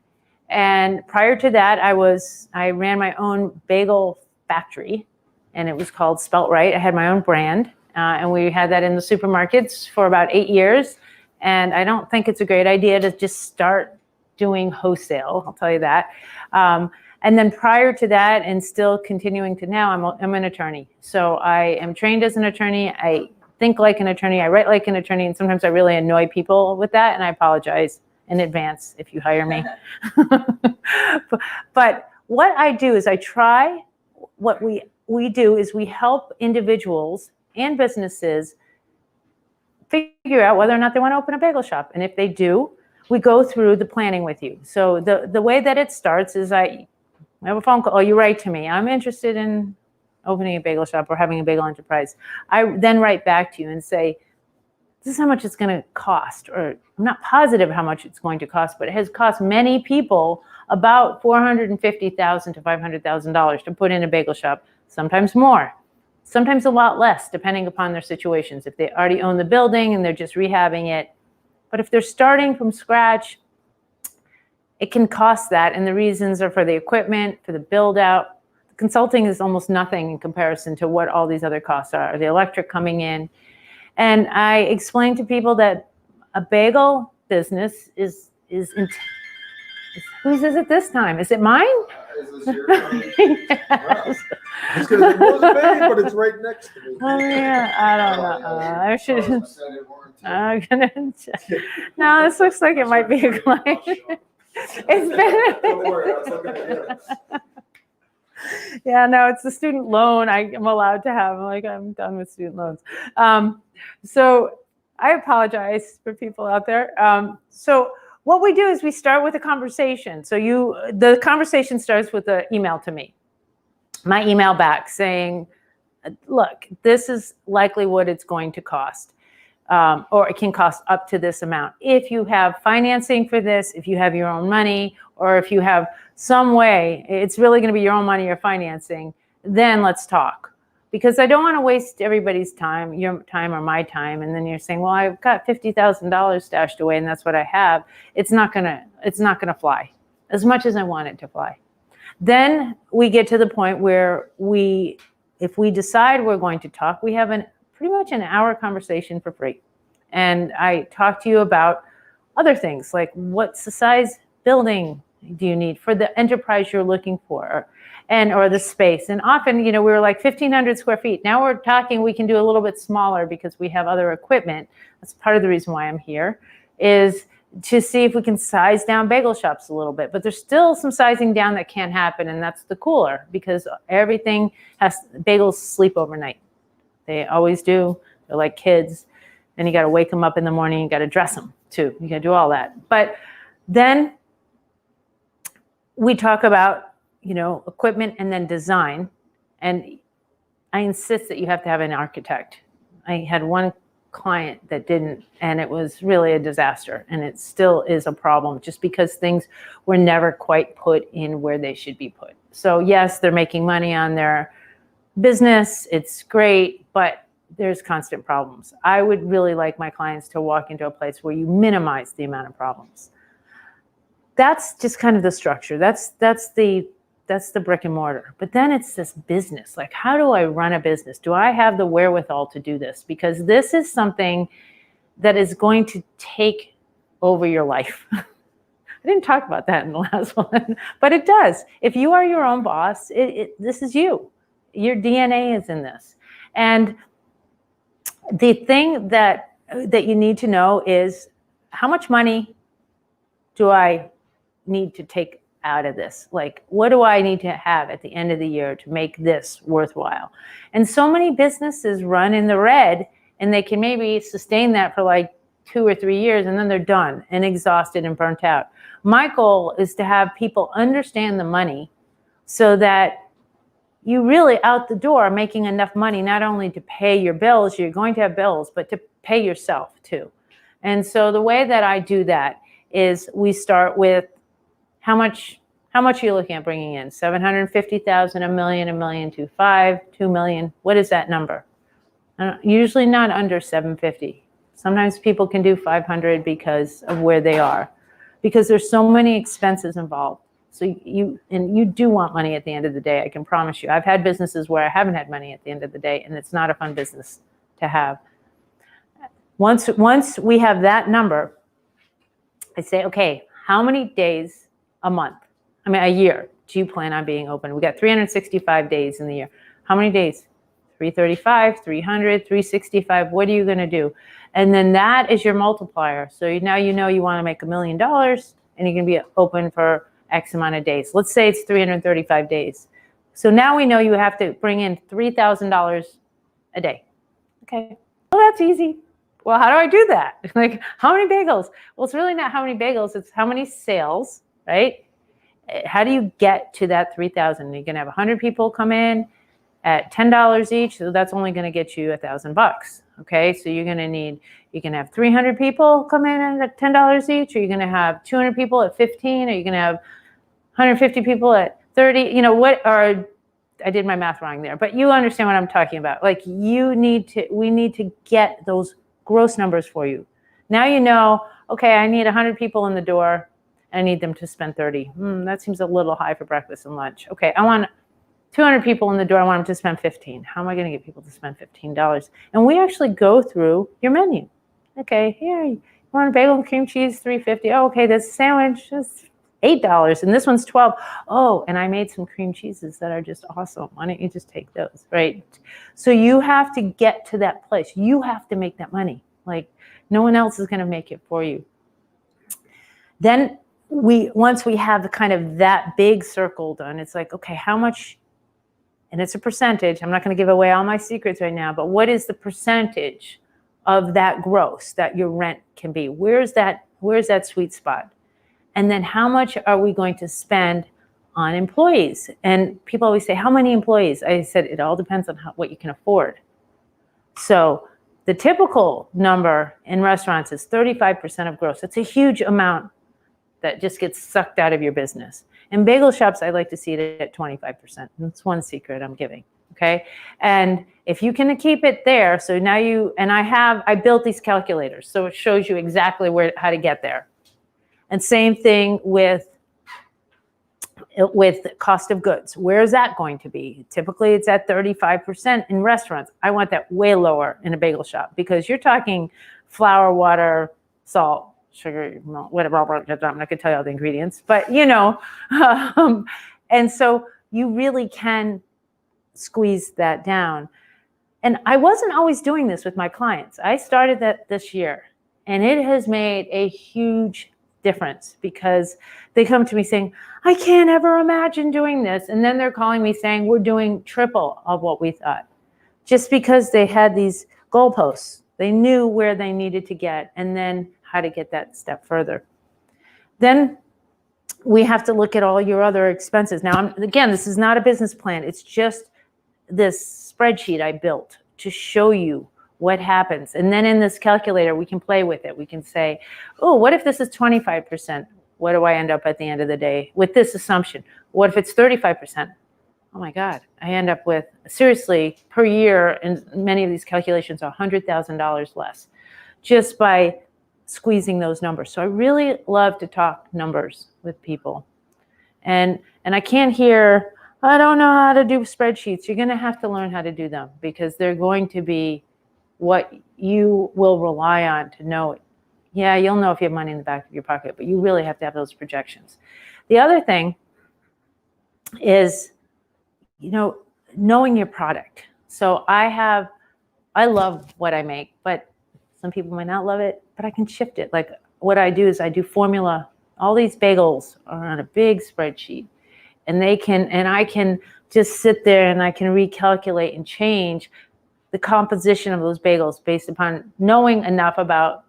And prior to that, I ran my own bagel factory, and it was called Spelt Right. I had my own brand, and we had that in the supermarkets for about 8 years. And I don't think it's a great idea to just start doing wholesale, I'll tell you that. And then prior to that, and still continuing to now, I'm an attorney. So I am trained as an attorney. I think like an attorney. I write like an attorney. And sometimes I really annoy people with that. And I apologize in advance if you hire me. But what I do is what we do is we help individuals and businesses figure out whether or not they want to open a bagel shop. And if they do, we go through the planning with you. So the way that it starts is I have a phone call, or you write to me, I'm interested in opening a bagel shop or having a bagel enterprise. I then write back to you and say, this is how much it's going to cost, or I'm not positive how much it's going to cost, but it has cost many people about $450,000 to $500,000 to put in a bagel shop, sometimes more, sometimes a lot less, depending upon their situations. If they already own the building and they're just rehabbing it. But if they're starting from scratch, it can cost that. And the reasons are for the equipment, for the build out. Consulting is almost nothing in comparison to what all these other costs are, the electric coming in. And I explain to people that a bagel business is whose is it this time? Is it mine? Is this yours? Yes. It's because it was big, but it's right next to me. Oh yeah, I don't know. I should. I'm gonna check. No, this looks like it might be a client. It's been. Don't worry, I was looking at you. Yeah, no, it's the student loan I'm allowed to have. I'm done with student loans. So I apologize for people out there. So what we do is we start with a conversation. So the conversation starts with an email to me, my email back saying, look, this is likely what it's going to cost. Or it can cost up to this amount. If you have financing for this, if you have your own money, or if you have some way, it's really going to be your own money or financing, then let's talk. Because I don't want to waste everybody's time, your time or my time, and then you're saying, well, I've got $50,000 stashed away and that's what I have. It's not gonna fly as much as I want it to fly. Then we get to the point where if we decide we're going to talk, we have pretty much an hour conversation for free. And I talk to you about other things like what's the size building do you need for the enterprise you're looking for, or the space? And often, we were like 1,500 square feet. Now we're talking we can do a little bit smaller because we have other equipment. That's part of the reason why I'm here, is to see if we can size down bagel shops a little bit. But there's still some sizing down that can't happen, and that's the cooler, because bagels sleep overnight. They always do. They're like kids, and you got to wake them up in the morning. You got to dress them too. You got to do all that. But then we talk about, equipment and then design. And I insist that you have to have an architect. I had one client that didn't, and it was really a disaster. And it still is a problem just because things were never quite put in where they should be put. So yes, they're making money on their business. It's great, but there's constant problems. I would really like my clients to walk into a place where you minimize the amount of problems. That's just kind of the structure. That's the brick and mortar. But then it's this business. Like, how do I run a business? Do I have the wherewithal to do this? Because this is something that is going to take over your life. I didn't talk about that in the last one, but it does. If you are your own boss, this is you. Your DNA is in this. And the thing that you need to know is, how much money do I need to take out of this? Like, what do I need to have at the end of the year to make this worthwhile? And so many businesses run in the red, and they can maybe sustain that for like 2 or 3 years, and then they're done and exhausted and burnt out. My goal is to have people understand the money so that you really out the door are making enough money, not only to pay your bills, you're going to have bills, but to pay yourself too. And so the way that I do that is we start with how much are you looking at bringing in? 750,000, $1 million, $1.25 million, $2 million. What is that number? Usually not under 750. Sometimes people can do 500 because of where they are, because there's so many expenses involved. So you do want money at the end of the day, I can promise you. I've had businesses where I haven't had money at the end of the day, and it's not a fun business to have. Once we have that number, I say, okay, how many days a year do you plan on being open? We got 365 days in the year. How many days? 335, 300, 365. What are you going to do? And then that is your multiplier. So now you know you want to make $1 million, and you can be open for X amount of days. Let's say it's 335 days. So now we know you have to bring in $3,000 a day. Okay, well, that's easy. Well, how do I do that? Like, how many bagels? Well, it's really not how many bagels, it's how many sales, right? How do you get to that 3,000? You're gonna have 100 people come in at $10 each, so that's only gonna get you $1,000. Okay, so you can have 300 people come in at $10 each, or you're gonna have 200 people at 15, or you're gonna have 150 people at 30, or I did my math wrong there, but you understand what I'm talking about. Like, we need to get those gross numbers for you. Now you know, okay, I need 100 people in the door. I need them to spend 30. That seems a little high for breakfast and lunch. Okay, I want 200 people in the door. I want them to spend 15. How am I going to get people to spend $15? And we actually go through your menu. Okay, here, you want a bagel and cream cheese, $3.50. Oh, okay, this sandwich is $8, and this one's $12. Oh, and I made some cream cheeses that are just awesome. Why don't you just take those, right? So you have to get to that place. You have to make that money. Like, no one else is going to make it for you. Then once we have the kind of that big circle done, it's like, okay, how much, and it's a percentage. I'm not going to give away all my secrets right now, but what is the percentage of that gross that your rent can be? Where's that sweet spot? And then how much are we going to spend on employees? And people always say, how many employees? I said, it all depends on what you can afford. So the typical number in restaurants is 35% of gross. It's a huge amount that just gets sucked out of your business. In bagel shops, I like to see it at 25%. That's one secret I'm giving, okay? And if you can keep it there, so now I built these calculators, so it shows you exactly how to get there. And same thing with cost of goods. Where is that going to be? Typically, it's at 35% in restaurants. I want that way lower in a bagel shop, because you're talking flour, water, salt, sugar, whatever. I'm not going to tell you all the ingredients, but and so you really can squeeze that down. And I wasn't always doing this with my clients. I started that this year, and it has made a huge difference because they come to me saying, I can't ever imagine doing this. And then they're calling me saying, we're doing triple of what we thought, just because they had these goalposts. They knew where they needed to get and then how to get that step further. Then we have to look at all your other expenses. Now, again, this is not a business plan. It's just this spreadsheet I built to show you what happens. And then in this calculator, we can play with it. We can say, oh, what if this is 25%? What do I end up at the end of the day with this assumption? What if it's 35%? Oh my God, I end up with, seriously, per year, and many of these calculations are $100,000 less just by squeezing those numbers. So I really love to talk numbers with people. And I can't hear, I don't know how to do spreadsheets. You're going to have to learn how to do them because they're going to be what you will rely on to know it. Yeah, you'll know if you have money in the back of your pocket, but you really have to have those projections. The other thing is, knowing your product. So I love what I make, but some people might not love it, but I can shift it. Like what I do is I do formula. All these bagels are on a big spreadsheet, and I can just sit there and I can recalculate and change the composition of those bagels based upon knowing enough about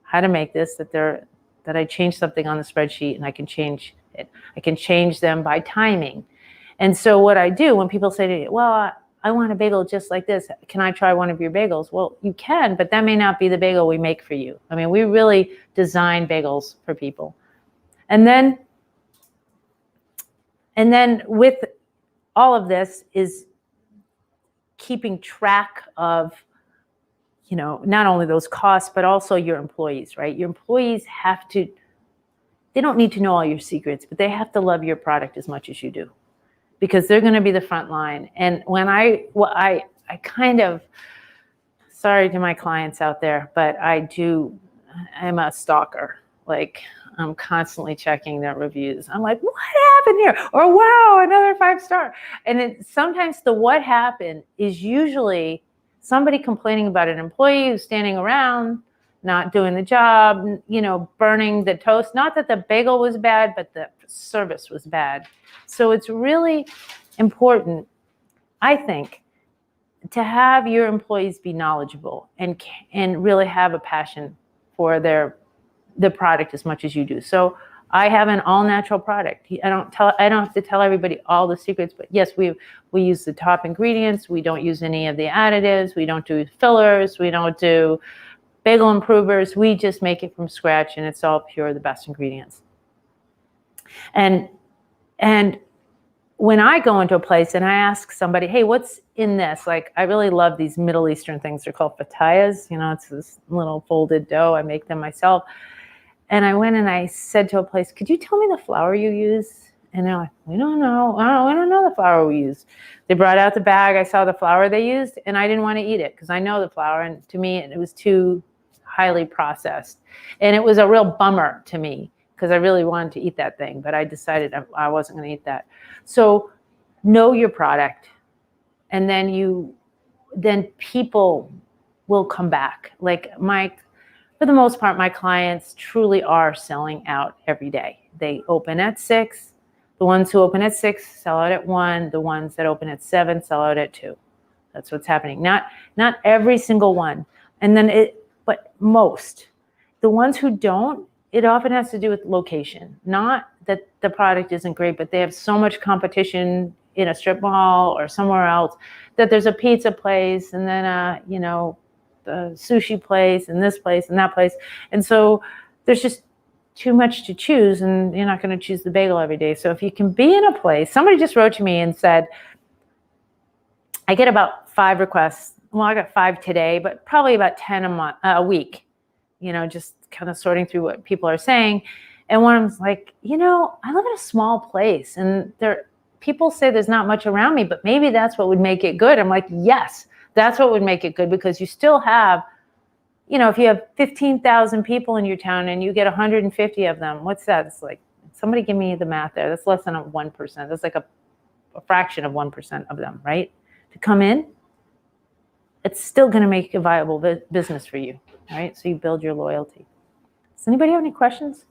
how to make this, that I change something on the spreadsheet and I can change it. I can change them by timing. And so what I do when people say to me, well, I want a bagel just like this. Can I try one of your bagels? Well, you can, but that may not be the bagel we make for you. I mean, we really design bagels for people. And then with all of this is keeping track of, not only those costs, but also your employees, right? Your employees they don't need to know all your secrets, but they have to love your product as much as you do because they're going to be the front line. And when I kind of, sorry to my clients out there, but I'm a stalker. Like, I'm constantly checking their reviews. I'm like, what happened here? Or wow, another 5-star. And sometimes the what happened is usually somebody complaining about an employee who's standing around, not doing the job, burning the toast. Not that the bagel was bad, but the service was bad. So it's really important, I think, to have your employees be knowledgeable and really have a passion for the product as much as you do. So I have an all-natural product. I don't have to tell everybody all the secrets, but yes, we use the top ingredients. We don't use any of the additives. We don't do fillers. We don't do bagel improvers. We just make it from scratch, and it's all pure, the best ingredients. And when I go into a place and I ask somebody, hey, what's in this? Like, I really love these Middle Eastern things. They're called fatayas. It's this little folded dough. I make them myself. And I went and I said to a place, could you tell me the flour you use? And they're like, we don't know. We don't know the flour we use. They brought out the bag. I saw the flour they used, and I didn't want to eat it because I know the flour. And to me, it was too highly processed. And it was a real bummer to me because I really wanted to eat that thing, but I decided I wasn't going to eat that. So know your product, and then people will come back. Like for the most part, my clients truly are selling out every day. They open at 6. The ones who open at 6 sell out at 1. The ones that open at 7 sell out at 2. That's what's happening. Not every single one. But most. The ones who don't, it often has to do with location. Not that the product isn't great, but they have so much competition in a strip mall or somewhere else that there's a pizza place and then the sushi place and this place and that place. And so there's just too much to choose, and you're not going to choose the bagel every day. So if you can be in a place, somebody just wrote to me and said, I get about 5 requests. Well, I got 5 today, but probably about 10 a week, just kind of sorting through what people are saying. And one of them's like, I live in a small place and people say there's not much around me, but maybe that's what would make it good. I'm like, yes, that's what would make it good, because you still have you know, if you have 15,000 people in your town and you get 150 of them, what's that? It's like, somebody give me the math there. That's less than 1%. That's like a fraction of 1% of them, right? To come in, it's still going to make a viable business for you, right? So you build your loyalty. Does anybody have any questions?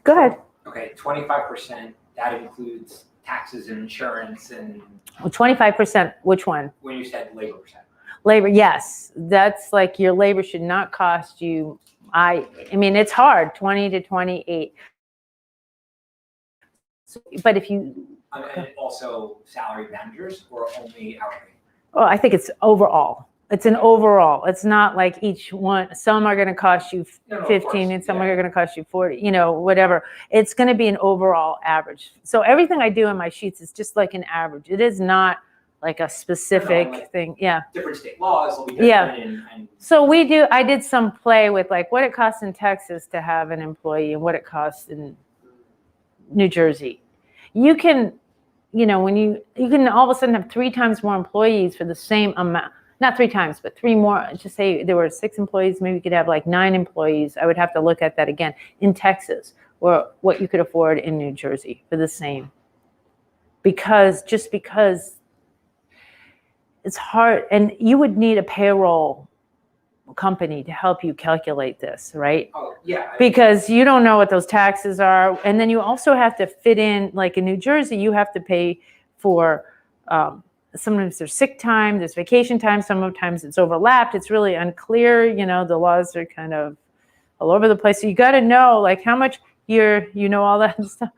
Go ahead. Okay, 25%, that includes taxes and insurance and Well, 25%, which one? when you said labor percent. Labor, yes. That's like your labor should not cost you, I mean, it's hard, 20 to 28. So, but if you, And also salary managers or only hourly? oh, I think it's overall. It's an overall. It's not like each one, some are going to cost you No, of 15 course, and some yeah. are going to cost you 40, you know, whatever. It's going to be an overall average. So everything I do in my sheets is just like an average. It is not like a specific like- thing. Yeah. Different state laws will be Yeah. different and So I did some play with like what it costs in Texas to have an employee and what it costs in New Jersey. You can, you know, when you can all of a sudden have 3 times more employees for the same amount. Not 3 times, but 3 more. Just say there were 6 employees, maybe you could have like 9 employees. I would have to look at that again in Texas, or what you could afford in New Jersey for the same. Because it's hard, and you would need a payroll company to help you calculate this, right? oh yeah. Because you don't know what those taxes are. And then you also have to fit in, like in New Jersey, you have to pay for, sometimes there's sick time, there's vacation time, sometimes it's overlapped. It's really unclear, you know, the laws are kind of all over the place. So you got to know like how much you know, all that stuff.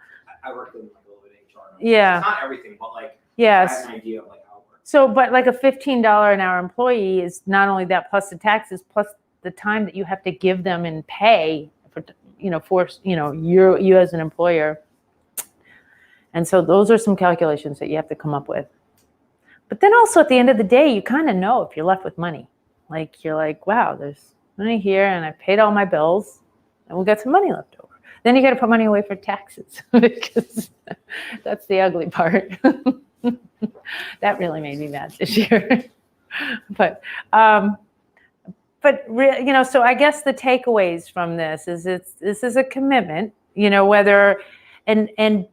I work with like a little bit of HR. Yeah. It's not everything, but like I Yes. have an idea of like how it works. So, but like a $15 an hour employee is not only that plus the taxes, plus the time that you have to give them in pay for, you know, you as an employer. And so those are some calculations that you have to come up with. But then also at the end of the day, you kind of know if you're left with money. Like you're like, wow, there's money here and I paid all my bills and we got some money left over. Then you got to put money away for taxes because that's the ugly part. That really made me mad this year. But you know, so I guess the takeaways from this is this is a commitment, you know, whether, and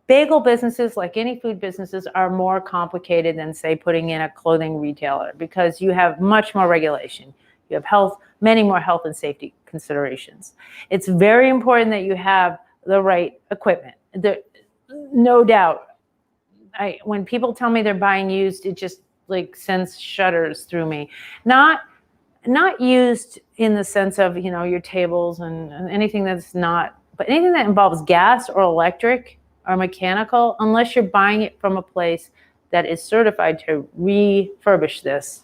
bagel businesses, like any food businesses, are more complicated than, say, putting in a clothing retailer because you have much more regulation. You have many more health and safety considerations. It's very important that you have the right equipment. No doubt. When people tell me they're buying used, it just like sends shudders through me. Not used in the sense of, you know, your tables and anything that's not, but anything that involves gas or electric or mechanical, unless you're buying it from a place that is certified to refurbish this,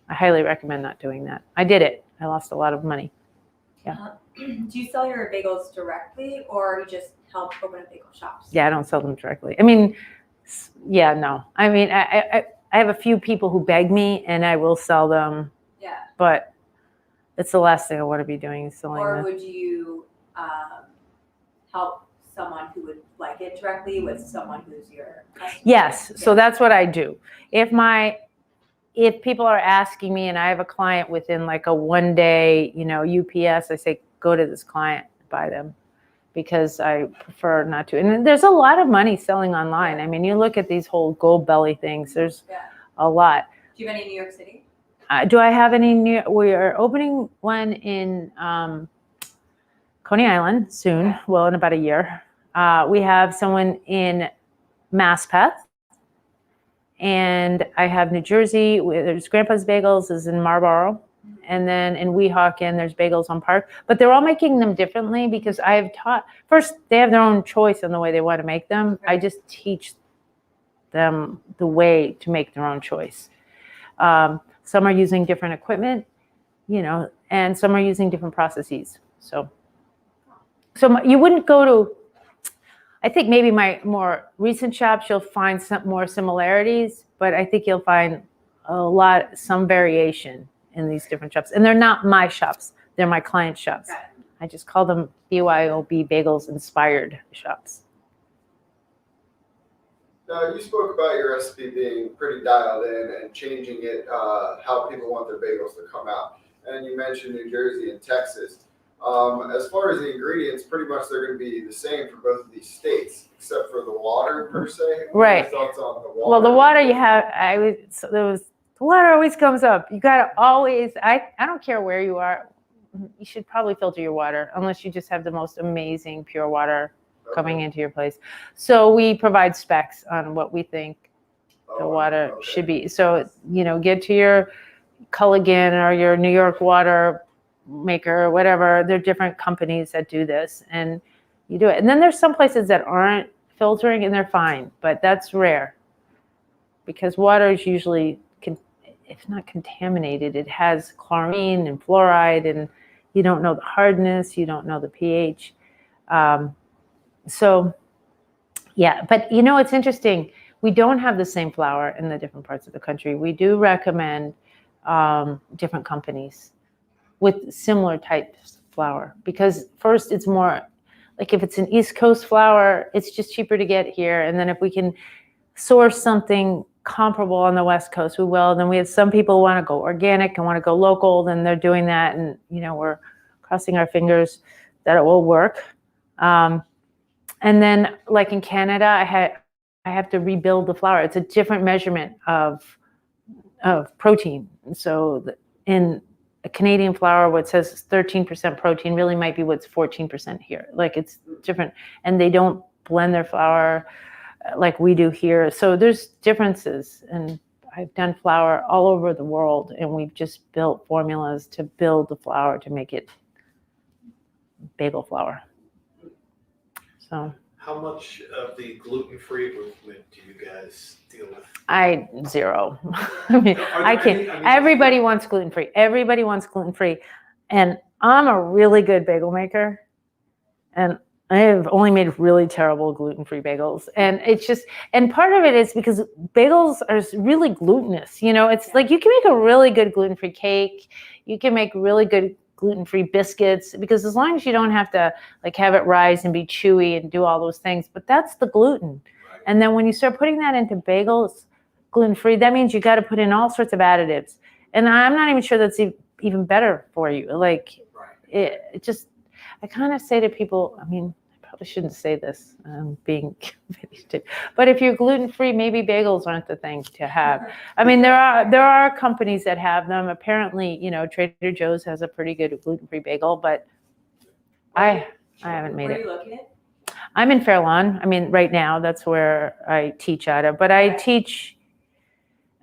I highly recommend not doing that. I did it. I lost a lot of money. Do you sell your bagels directly or you just help open up bagel shops? Yeah, I don't sell them directly. I mean, yeah, no. I mean, I have a few people who beg me and I will sell them, Yeah. but it's the last thing I want to be doing is selling Or them. would you help someone who would like it directly with someone who's your customer? Yes, so Yeah. that's what I do. If people are asking me and I have a client within like a 1 day, you know, UPS, I say, go to this client, buy them, because I prefer not to. And there's a lot of money selling online. I mean, you look at these whole gold belly things, there's Yeah. a lot. Do you have any in New York City? Do I have any we are opening one in Coney Island soon, Okay. well, in about a year. We have someone in Maspeth. And I have New Jersey, there's Grandpa's Bagels is in Marlboro. And then in Weehawken, there's Bagels on Park. But they're all making them differently because I've taught, first, they have their own choice on the way they want to make them. I just teach them the way to make their own choice. Some are using different equipment, you know, and some are using different processes. So you wouldn't go to, I think maybe my more recent shops, you'll find some more similarities, but I think you'll find some variation in these different shops. And they're not my shops, they're my client shops. Got it. I just call them BYOB Bagels Inspired shops. Now, you spoke about your recipe being pretty dialed in and changing it, how people want their bagels to come out. And you mentioned New Jersey and Texas. As far as the ingredients, pretty much they're going to be the same for both of these states, except for the water per se. What are your Right. thoughts on the water? Well, the water you have, the water always comes up. You gotta always, I don't care where you are, you should probably filter your water unless you just have the most amazing pure water coming into your place. So we provide specs on what we think the water should be. So, get to your Culligan or your New York water maker or whatever. There are different companies that do this and you do it. And then there's some places that aren't filtering and they're fine, but that's rare because water is usually, if not contaminated, it has chlorine and fluoride and you don't know the hardness, you don't know the pH. So yeah, but it's interesting. We don't have the same flour in the different parts of the country. We do recommend different companies with similar types of flour because first it's more like if it's an East Coast flour, it's just cheaper to get here. And then if we can source something comparable on the West Coast, we will. And then we have some people who want to go organic and want to go local, then they're doing that. And, we're crossing our fingers that it will work. And then like in Canada, I have to rebuild the flour. It's a different measurement of protein. So in a Canadian flour, what says 13% protein really might be what's 14% here. Like it's different. And they don't blend their flour like we do here. So there's differences. And I've done flour all over the world. And we've just built formulas to build the flour to make it bagel flour. So How much of the gluten-free movement do you guys deal with? Zero. I mean, I can't. Everybody wants gluten-free. Everybody wants gluten-free. And I'm a really good bagel maker. And I have only made really terrible gluten-free bagels. And it's just, and part of it is because bagels are really glutinous. It's like you can make a really good gluten-free cake. You can make really good gluten-free biscuits because as long as you don't have to like have it rise and be chewy and do all those things, but that's the gluten. Right. And then when you start putting that into bagels, gluten-free, that means you got to put in all sorts of additives. And I'm not even sure that's even better for you. Like it just, I kind of say to people, I mean, I probably shouldn't say this, being but if you're gluten-free, maybe bagels aren't the thing to have. I mean, there are companies that have them. Apparently, Trader Joe's has a pretty good gluten-free bagel, but I haven't made it. Where are you located? I'm in Fair Lawn. I mean, right now, that's where I teach out of. But I teach,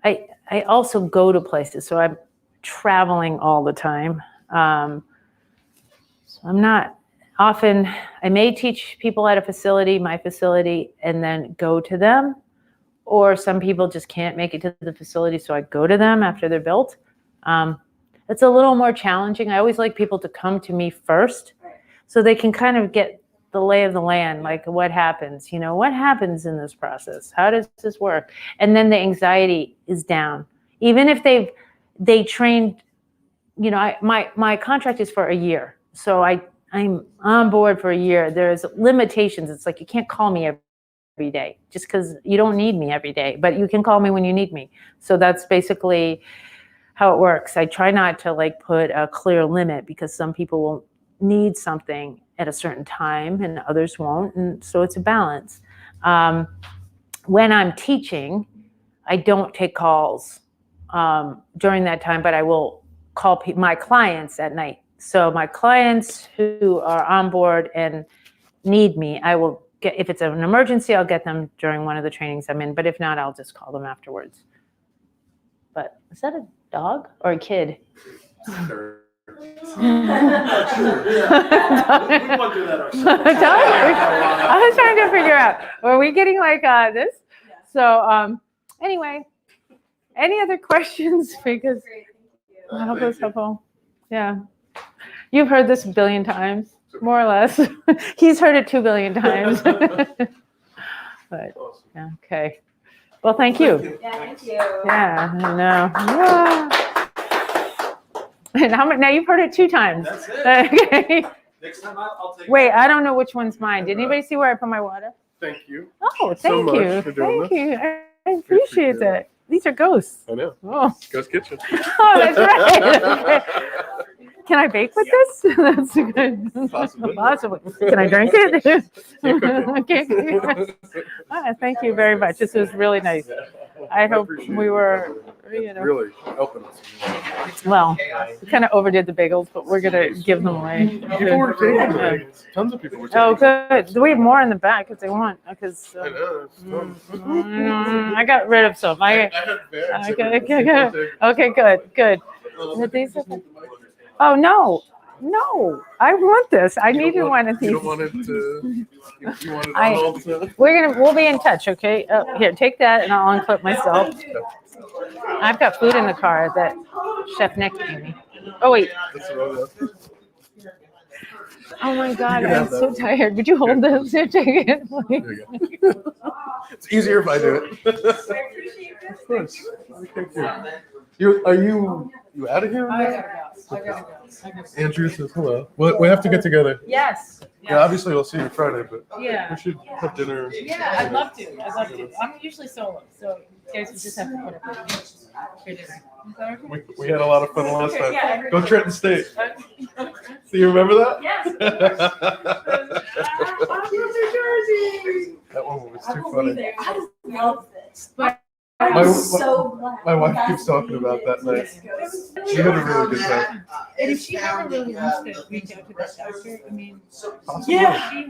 I also go to places, so I'm traveling all the time. So I'm not often, I may teach people at a facility, my facility, and then go to them. Or some people just can't make it to the facility, so I go to them after they're built. It's a little more challenging. I always like people to come to me first so they can kind of get the lay of the land, like what happens, what happens in this process? How does this work? And then the anxiety is down. Even if they trained, my contract is for a year. So I'm on board for a year. There's limitations. It's like you can't call me every day just because you don't need me every day, but you can call me when you need me. So that's basically how it works. I try not to like put a clear limit because some people will need something at a certain time and others won't. And so it's a balance. When I'm teaching, I don't take calls during that time, but I will call my clients at night. So my clients who are on board and need me, I will get, if it's an emergency, I'll get them during one of the trainings I'm in. But if not, I'll just call them afterwards. But is that a dog or a kid? Sure. Not sure. Yeah. We went through that ourselves. I was trying to figure out, were we getting like this? Yeah. So anyway, any other questions? Because Great, thank you. I hope it's helpful. Yeah. You've heard this a billion times, more or less. He's heard it 2 billion times. But yeah, okay. Well, thank you. Yeah, thank you. Yeah, I know. Yeah. And how many? Now you've heard it 2 times. That's it. Okay. Next time I'll take Wait, I don't know which one's mine. Did anybody see where I put my water? Thank you. Oh, so thank much you. for doing Thank you. I appreciate that. These are ghosts. I know. Oh, Ghost Kitchen. oh that's right. Can I bake with this? That's good. Possibly. Possibly. Can I drink it? Can't cook Okay. Thank you very much. This was really nice. I hope appreciate we you were, It's really helping us. well, we kind of overdid the bagels, but we're going to give them away. People were taking Yeah. bagels. Tons of people were taking Oh, good. We have more in the back if they want. Because I know. It's I got rid of some. I had bags. Okay, good. But these are oh no, I want this. I needed one of these. You don't want it to. You want it I- on all the time? We'll be in touch, okay? Here, take that, and I'll unclip myself. I've got food in the car that Chef Nick gave me. Oh wait. That's what I was. Oh my God, You can I'm have that. so tired. Would you hold this? Here, take it. There you go. It's easier if I do it. Of course. Thank you. Are you out of here? I gotta go. Andrew says hello. We have to get together. Yes. Yeah, obviously we'll see you Friday, but Yeah. we should have dinner. Yeah, I'd love to. I'm usually solo, so you guys would just have to put up with me for dinner. Is that okay? We had a lot of fun last Okay, time. yeah, Go Trenton State. Okay. Do you remember that? Yes. I'm from New Jersey. That one was I too believe funny. it. I just love this. But- I'm My- so glad. my wife That's keeps talking what about that we night. did. She had a really good time. And if she ever really wants to reach out to the doctor, I mean, Possibly. yeah, she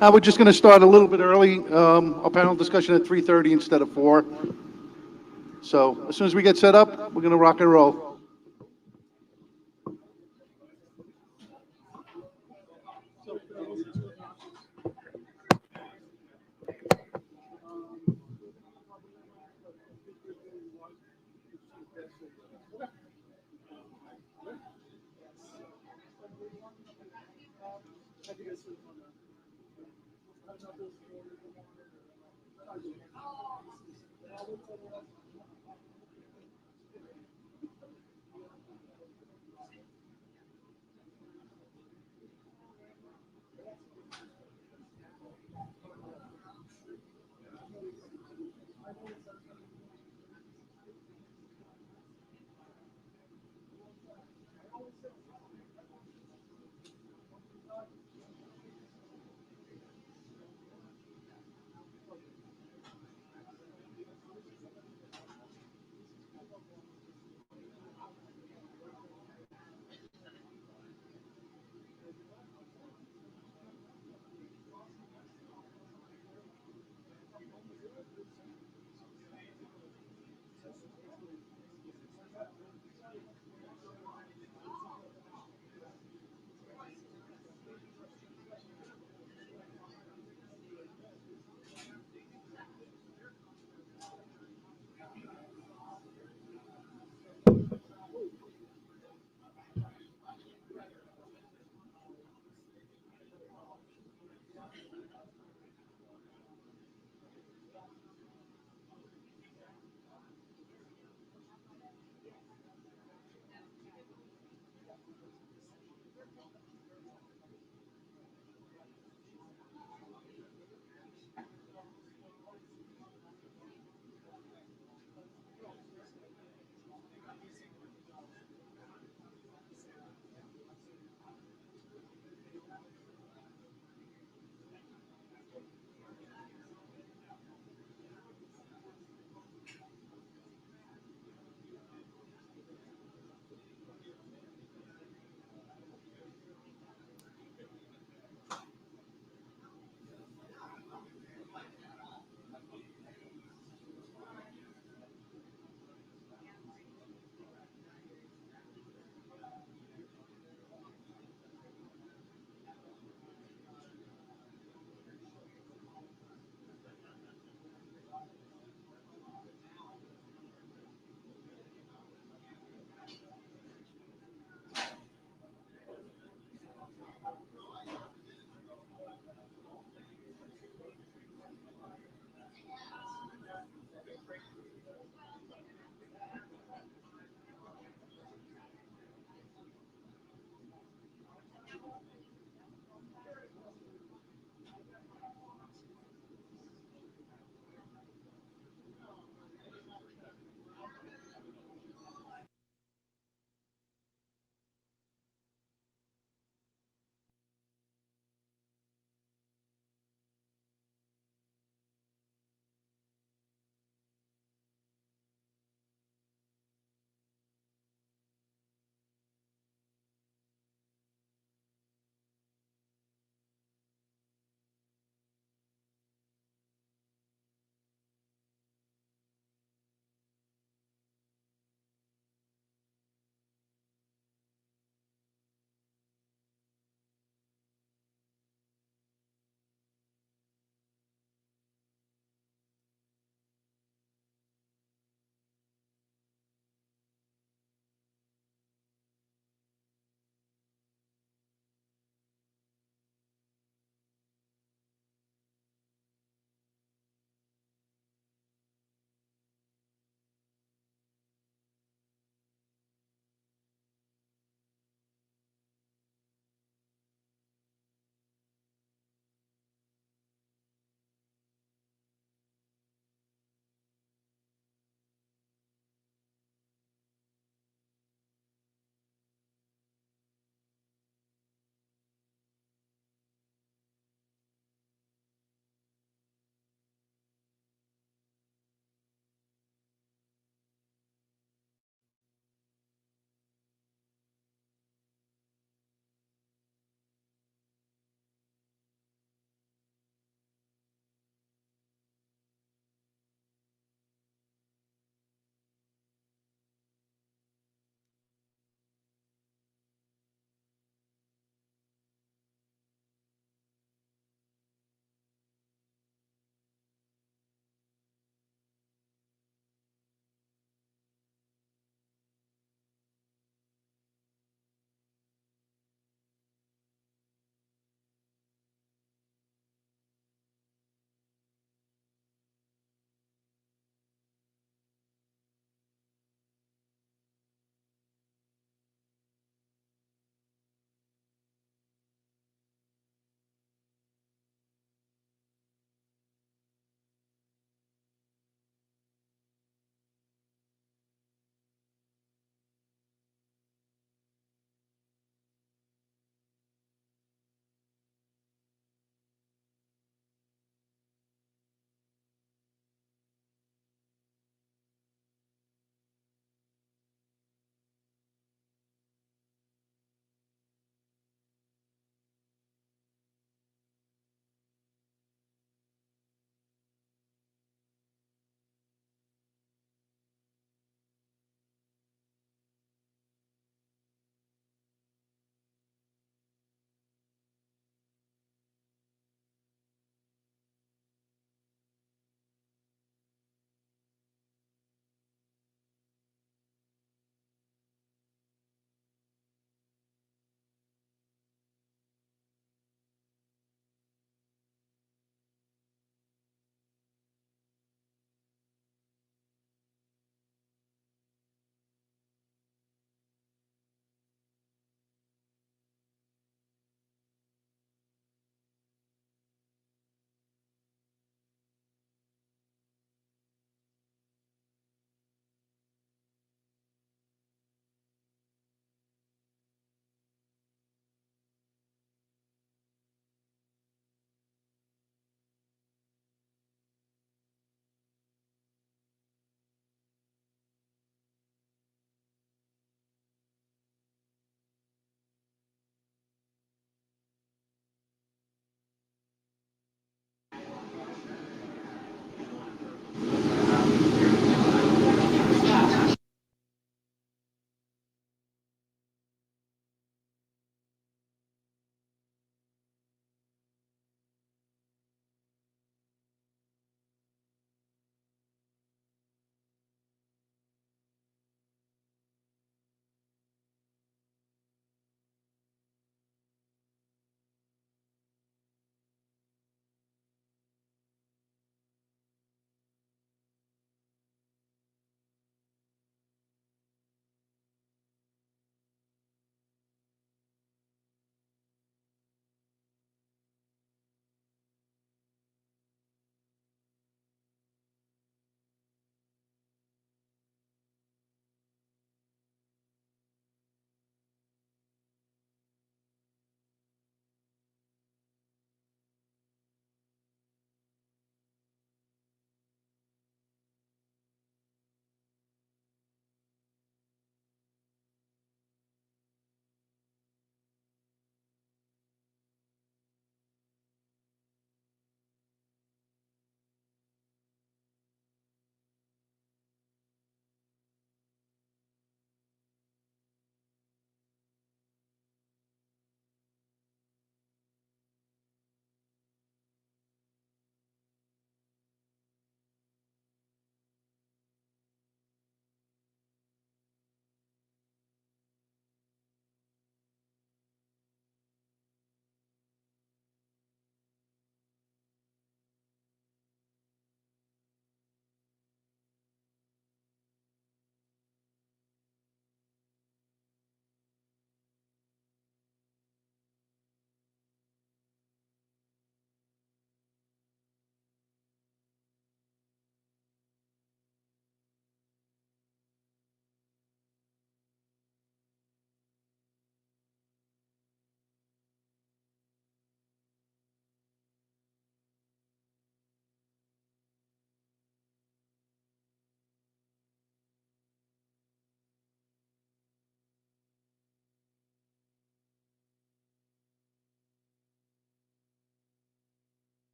We're just going to start a little bit early. Our panel discussion at 3:30 instead of 4. So as soon as we get set up, we're going to rock and roll.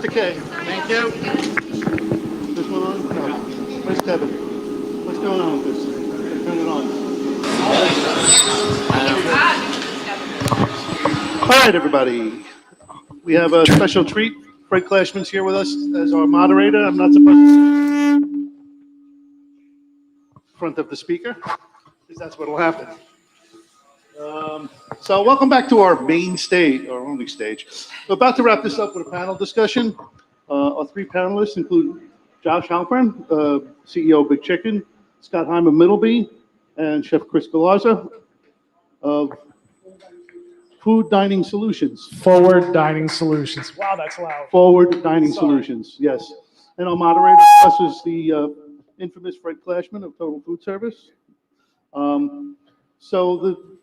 Mr. K. Thank you. This one on? No. Where's Kevin? What's going on with this? Turn it on. All right, everybody. We have a special treat. Fred Clashman's here with us as our moderator. I'm not supposed to in front of the speaker, because that's what'll happen. So welcome back to our main stage, our only stage. We're about to wrap this up with a panel discussion. Our three panelists include Josh Halpern, CEO of Big Chicken, Scott Heim of Middleby, and Chef Chris Galarza of Food Dining Solutions. Forward Dining Solutions. Wow, that's loud. Forward Dining Solutions, yes. And our moderator, of course, is the infamous Fred Clashman of Total Food Service. So the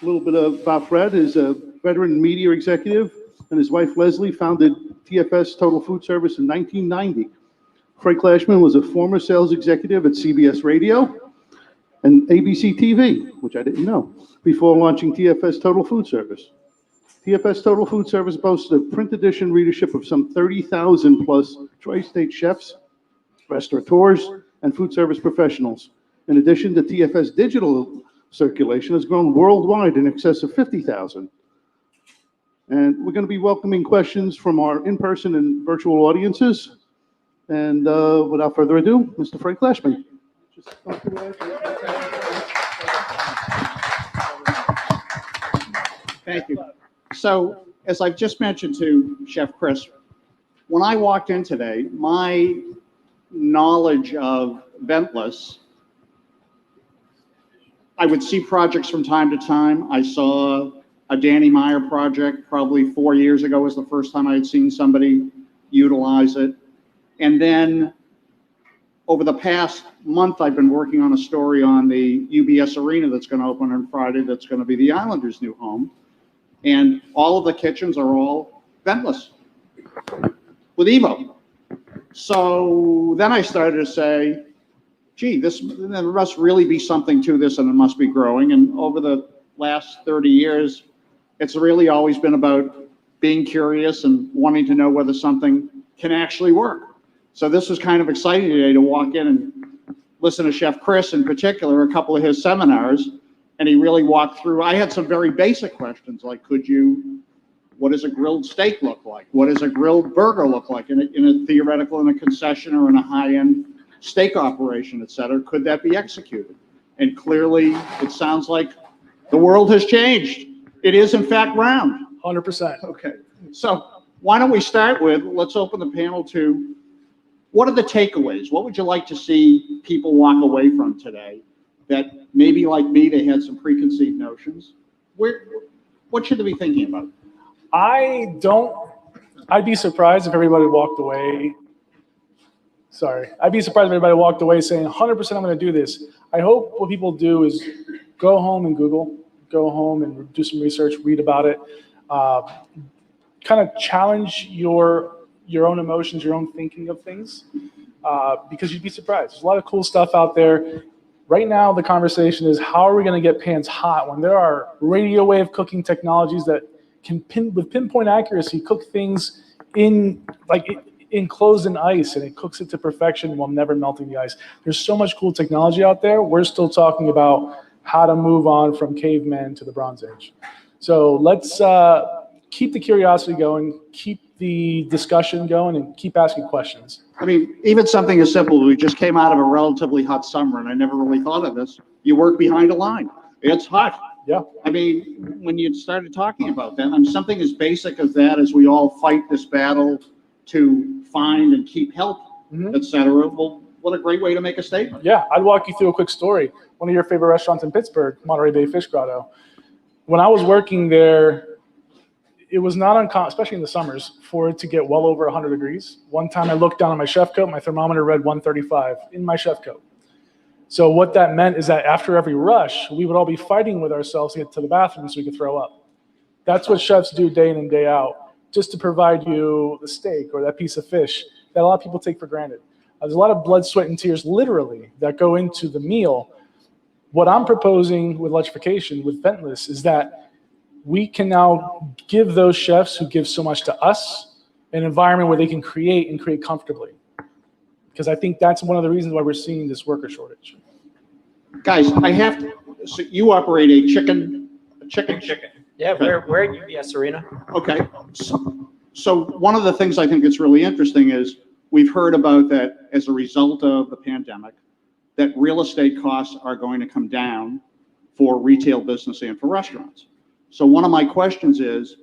little bit about Fred is a veteran media executive, and his wife Leslie founded TFS Total Food Service in 1990. Fred Clashman was a former sales executive at CBS Radio and ABC TV, which I didn't know, before launching TFS Total Food Service. TFS Total Food Service boasts a print edition readership of some 30,000 plus tri-state chefs, restaurateurs, and food service professionals. In addition, the TFS digital circulation has grown worldwide in excess of 50,000. And we're going to be welcoming questions from our in-person and virtual audiences. And without further ado, Mr. Fred Clashman. Thank you. So, as I've just mentioned to Chef Chris, when I walked in today, my knowledge of Ventless, I would see projects from time to time. I saw a Danny Meyer project probably 4 years ago was the first time I had seen somebody utilize it. And then over the past month, I've been working on a story on the UBS Arena that's going to open on Friday. That's going to be the Islanders' new home. And all of the kitchens are all ventless with Evo. So then I started to say, gee, there must really be something to this, and it must be growing. And over the last 30 years, it's really always been about being curious and wanting to know whether something can actually work. So this was kind of exciting today to walk in and listen to Chef Chris in particular, a couple of his seminars, and he really walked through. I had some very basic questions like, what does a grilled steak look like? What does a grilled burger look like in a theoretical, in a concession or in a high-end steak operation, et cetera? Could that be executed? And clearly it sounds like the world has changed. It is in fact round. 100%. Okay, so why don't we start with, let's open the panel to, what are the takeaways? What would you like to see people walk away from today that maybe like me, they had some preconceived notions? What should they be thinking about? I'd be surprised if everybody walked away. I'd be surprised if everybody walked away saying 100% I'm going to do this. I hope what people do is go home and Google, go home and do some research, read about it, kind of challenge your own emotions, your own thinking of things, because you'd be surprised. There's a lot of cool stuff out there. Right now, the conversation is how are we going to get pans hot when there are radio wave cooking technologies that can with pinpoint accuracy cook things enclosed in ice, and it cooks it to perfection while never melting the ice. There's so much cool technology out there. We're still talking about how to move on from caveman to the Bronze Age. So let's keep the curiosity going, keep the discussion going, and keep asking questions. I mean, even something as simple, we just came out of a relatively hot summer, and I never really thought of this. You work behind a line. It's hot. Yeah. I mean, when you started talking about that, I mean, something as basic as that, as we all fight this battle to find and keep help, et cetera, well, what a great way to make a statement. Yeah, I'd walk you through a quick story. One of your favorite restaurants in Pittsburgh, Monterey Bay Fish Grotto. When I was working there, it was not uncommon, especially in the summers, for it to get well over 100 degrees. One time I looked down at my chef coat, my thermometer read 135 in my chef coat. So what that meant is that after every rush, we would all be fighting with ourselves to get to the bathroom so we could throw up. That's what chefs do day in and day out, just to provide you the steak or that piece of fish that a lot of people take for granted. There's a lot of blood, sweat, and tears, literally, that go into the meal. What I'm proposing with electrification, with Ventless, is that we can now give those chefs who give so much to us an environment where they can create and create comfortably. Because I think that's one of the reasons why we're seeing this worker shortage. Guys, I have to, so you operate a chicken. Yeah, we're at UBS Arena. Okay. So one of the things I think that's really interesting is we've heard about that as a result of the pandemic, that real estate costs are going to come down for retail business and for restaurants. So one of my questions is,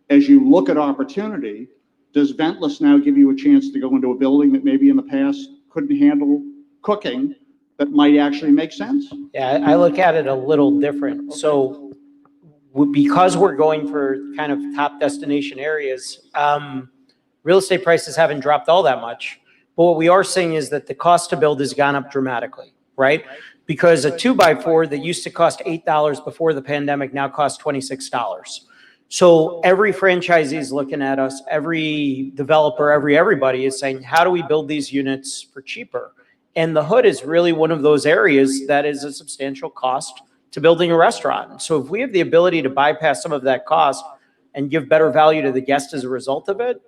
as you look at opportunity, does Ventless now give you a chance to go into a building that maybe in the past couldn't handle cooking that might actually make sense? Yeah, I look at it a little different. So because we're going for kind of top destination areas, real estate prices haven't dropped all that much. But what we are seeing is that the cost to build has gone up dramatically, right? Because a 2x4 that used to cost $8 before the pandemic now costs $26. So every franchisee is looking at us, every developer, everybody is saying, how do we build these units for cheaper? And the Hood is really one of those areas that is a substantial cost to building a restaurant. So if we have the ability to bypass some of that cost and give better value to the guest as a result of it,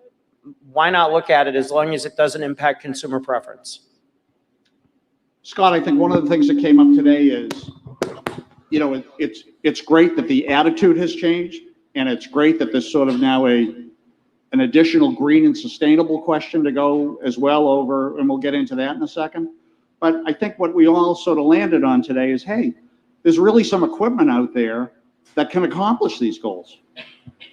why not look at it as long as it doesn't impact consumer preference? Scott, I think one of the things that came up today is, you know, it's great that the attitude has changed, and it's great that there's sort of now an additional green and sustainable question to go as well over, and we'll get into that in a second. But I think what we all sort of landed on today is, hey, there's really some equipment out there that can accomplish these goals.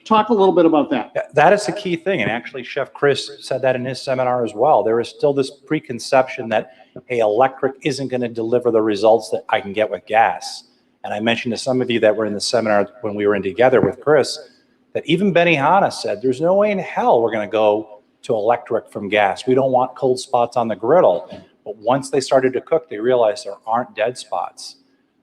Talk a little bit about that. Yeah, that is the key thing. And actually, Chef Chris said that in his seminar as well. There is still this preconception that, hey, electric isn't going to deliver the results that I can get with gas. And I mentioned to some of you that were in the seminar when we were in together with Chris, that even Benihana said, there's no way in hell we're going to go to electric from gas. We don't want cold spots on the griddle. But once they started to cook, they realized there aren't dead spots.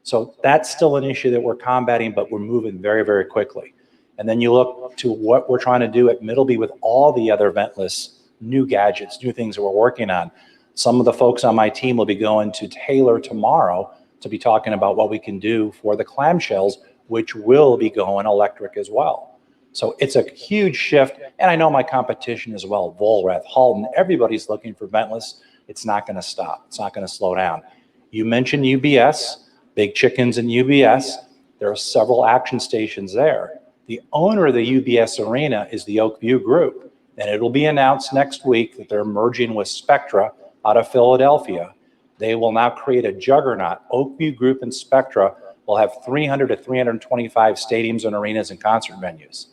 So that's still an issue that we're combating, but we're moving very, very quickly. And then you look to what we're trying to do at Middleby with all the other ventless new gadgets, new things that we're working on. Some of the folks on my team will be going to Taylor tomorrow to be talking about what we can do for the clamshells, which will be going electric as well. So it's a huge shift. And I know my competition as well, Volrath, Halton, everybody's looking for ventless. It's not going to stop. It's not going to slow down. You mentioned UBS. Big Chickens in UBS. There are several action stations there. The owner of the UBS Arena is the Oakview Group, and it'll be announced next week that they're merging with Spectra out of Philadelphia. They will now create a juggernaut. Oakview Group and Spectra will have 300 to 325 stadiums and arenas and concert venues.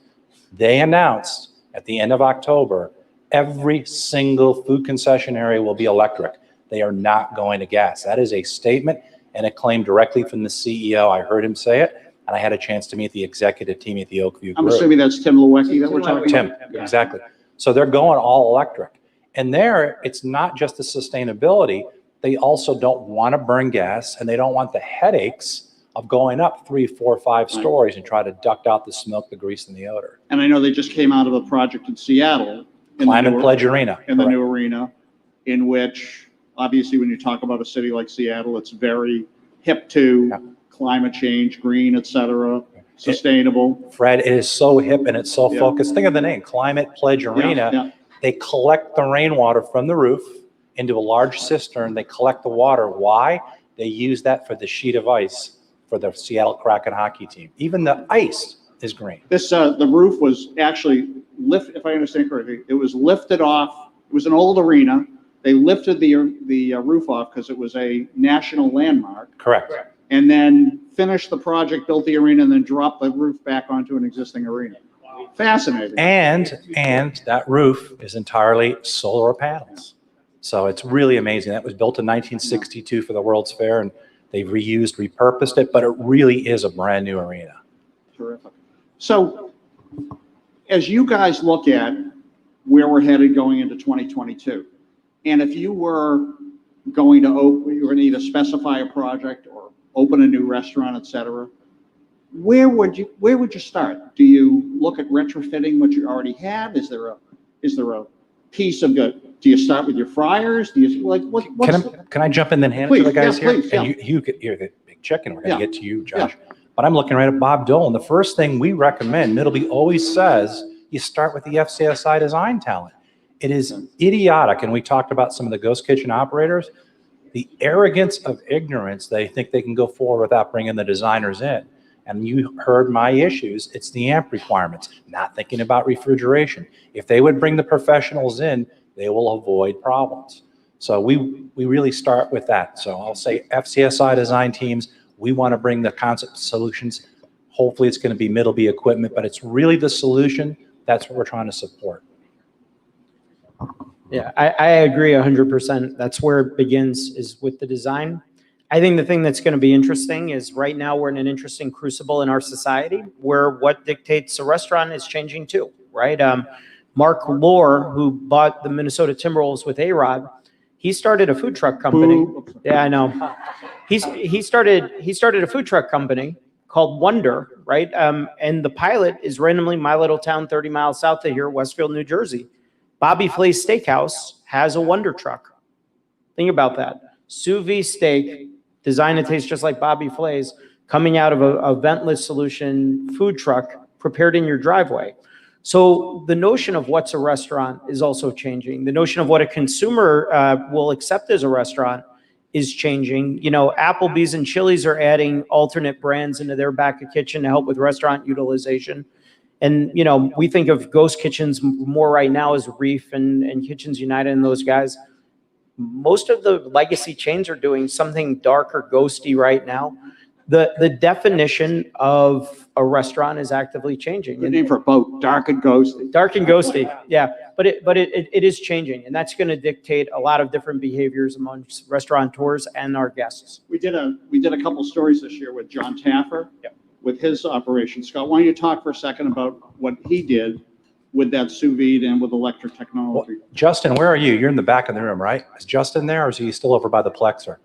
They announced at the end of October, every single food concession area will be electric. They are not going to gas. That is a statement and a claim directly from the CEO. I heard him say it, and I had a chance to meet the executive team at the Oakview Group. I'm assuming that's Tim Lewicki that we're talking about? Tim, exactly. So they're going all electric. And there, it's not just the sustainability. They also don't want to burn gas, and they don't want the headaches of going up 3, 4, 5 stories and try to duct out the smoke, the grease, and the odor. And I know they just came out of a project in Seattle. Climate Pledge Arena. In the new arena, in which, obviously, when you talk about a city like Seattle, it's very hip to climate change, green, et cetera, sustainable. Fred, it is so hip and it's so focused. Think of the name, Climate Pledge Arena. They collect the rainwater from the roof into a large cistern. They collect the water. Why? They use that for the sheet of ice for the Seattle Kraken hockey team. Even the ice is green. This, the roof was actually if I understand correctly, it was lifted off. It was an old arena. They lifted the roof off because it was a national landmark. Correct. And then finished the project, built the arena, and then dropped the roof back onto an existing arena. Fascinating. And that roof is entirely solar panels. So it's really amazing. That was built in 1962 for the World's Fair, and they've repurposed it, but it really is a brand new arena. Terrific. So as you guys look at where we're headed going into 2022, and if you were going to open, you were going to either specify a project or open a new restaurant, et cetera, where would you start? Do you look at retrofitting what you already have? Is there a piece of do you start with your fryers? Do you like what? Can I jump in then hand it to the guys here? Please, and you're the big chicken. We're going to get to you, Josh. But I'm looking right at Bob Dolan. The first thing we recommend, Middleby always says you start with the FCSI design talent. It is idiotic, and we talked about some of the ghost kitchen operators, the arrogance of ignorance. They think they can go forward without bringing the designers in. And you heard my issues. It's the AMP requirements, not thinking about refrigeration. If they would bring the professionals in, they will avoid problems. So we really start with that. So I'll say FCSI design teams, we want to bring the concept solutions. Hopefully it's going to be Middleby equipment, but it's really the solution. That's what we're trying to support. Yeah, I agree 100%. That's where it begins, is with the design. I think the thing that's going to be interesting is right now we're in an interesting crucible in our society where what dictates a restaurant is changing too, right? Mark Lohr, who bought the Minnesota Timberwolves with A-Rod, he started a food truck company. Yeah, I know. He started a food truck company called Wonder, right? And the pilot is randomly my little town 30 miles south of here, Westfield, New Jersey. Bobby Flay's Steakhouse has a Wonder truck. Think about that. Sous vide steak, designed and tastes just like Bobby Flay's, coming out of a ventless solution food truck prepared in your driveway. So the notion of what's a restaurant is also changing. The notion of what a consumer will accept as a restaurant is changing. You know, Applebee's and Chili's are adding alternate brands into their back of kitchen to help with restaurant utilization. And, you know, we think of ghost kitchens more right now as Reef and Kitchens United and those guys. Most of the legacy chains are doing something dark or ghosty right now. The definition of a restaurant is actively changing. The name for both, dark and ghosty. Dark and ghosty, yeah. But it is changing, and that's going to dictate a lot of different behaviors amongst restaurateurs and our guests. We did a couple stories this year with John Taffer. Yep. With his operation. Scott, why don't you talk for a second about what he did with that sous vide and with electric technology? Well, Justin, where are you? You're in the back of the room, right? Is Justin there, or is he still over by the Plexer?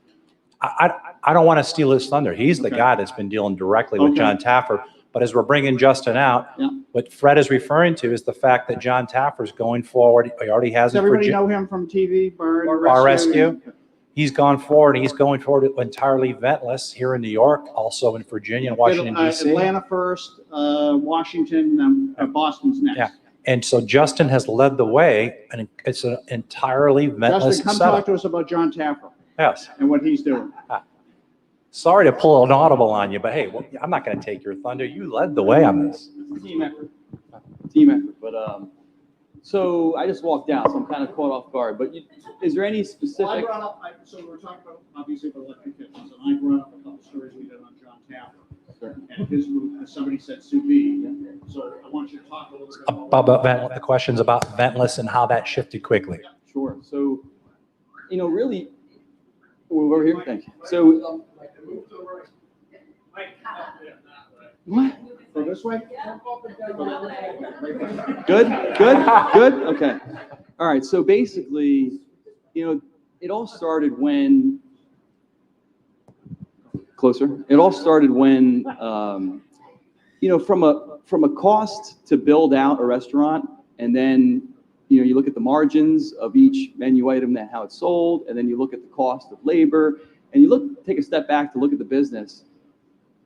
I don't want to steal his thunder. He's the guy that's been dealing directly with John Taffer. But as we're bringing Justin out, what Fred is referring to is the fact that John Taffer's going forward. He already has. Does everybody know him from TV? Bar Rescue. He's gone forward, and he's going forward entirely ventless here in New York, also in Virginia and Washington, D.C. Atlanta first, Washington, Boston's next. Yeah. And so Justin has led the way, and it's an entirely ventless Justin, come setup. talk to us about John Taffer. Yes. And what he's doing. Sorry to pull an audible on you, but hey, well, I'm not going to take your thunder. You led the way on this. Team effort. Team effort. But so I just walked out, so I'm kind of caught off guard. But is there any specific? Well, I brought up, so we're talking about obviously about electric kitchens, and I brought up a couple stories we did on John Taffer. And his group, somebody said sous vide. So I want you to talk a little bit About the questions about ventless and how that shifted quickly. Sure. So, you know, really, we're over here. Thank you. So, what? Go this way? Good. Okay. All right. So basically, you know, it all started when you know, from a cost to build out a restaurant, and then, you know, you look at the margins of each menu item, how it's sold, and then you look at the cost of labor, and you take a step back to look at the business.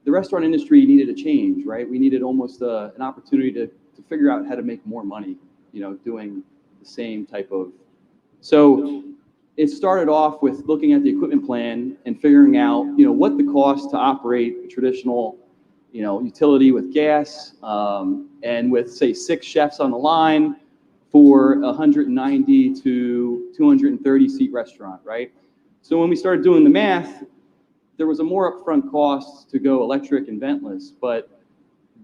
The restaurant industry needed a change, right? We needed almost an opportunity to figure out how to make more money, you know, doing the same type of. So it started off with looking at the equipment plan and figuring out, you know, what the cost to operate a traditional, you know, utility with gas, and with, say, 6 chefs on the line for a 190 to 230 seat restaurant, right? So when we started doing the math, there was a more upfront cost to go electric and ventless, but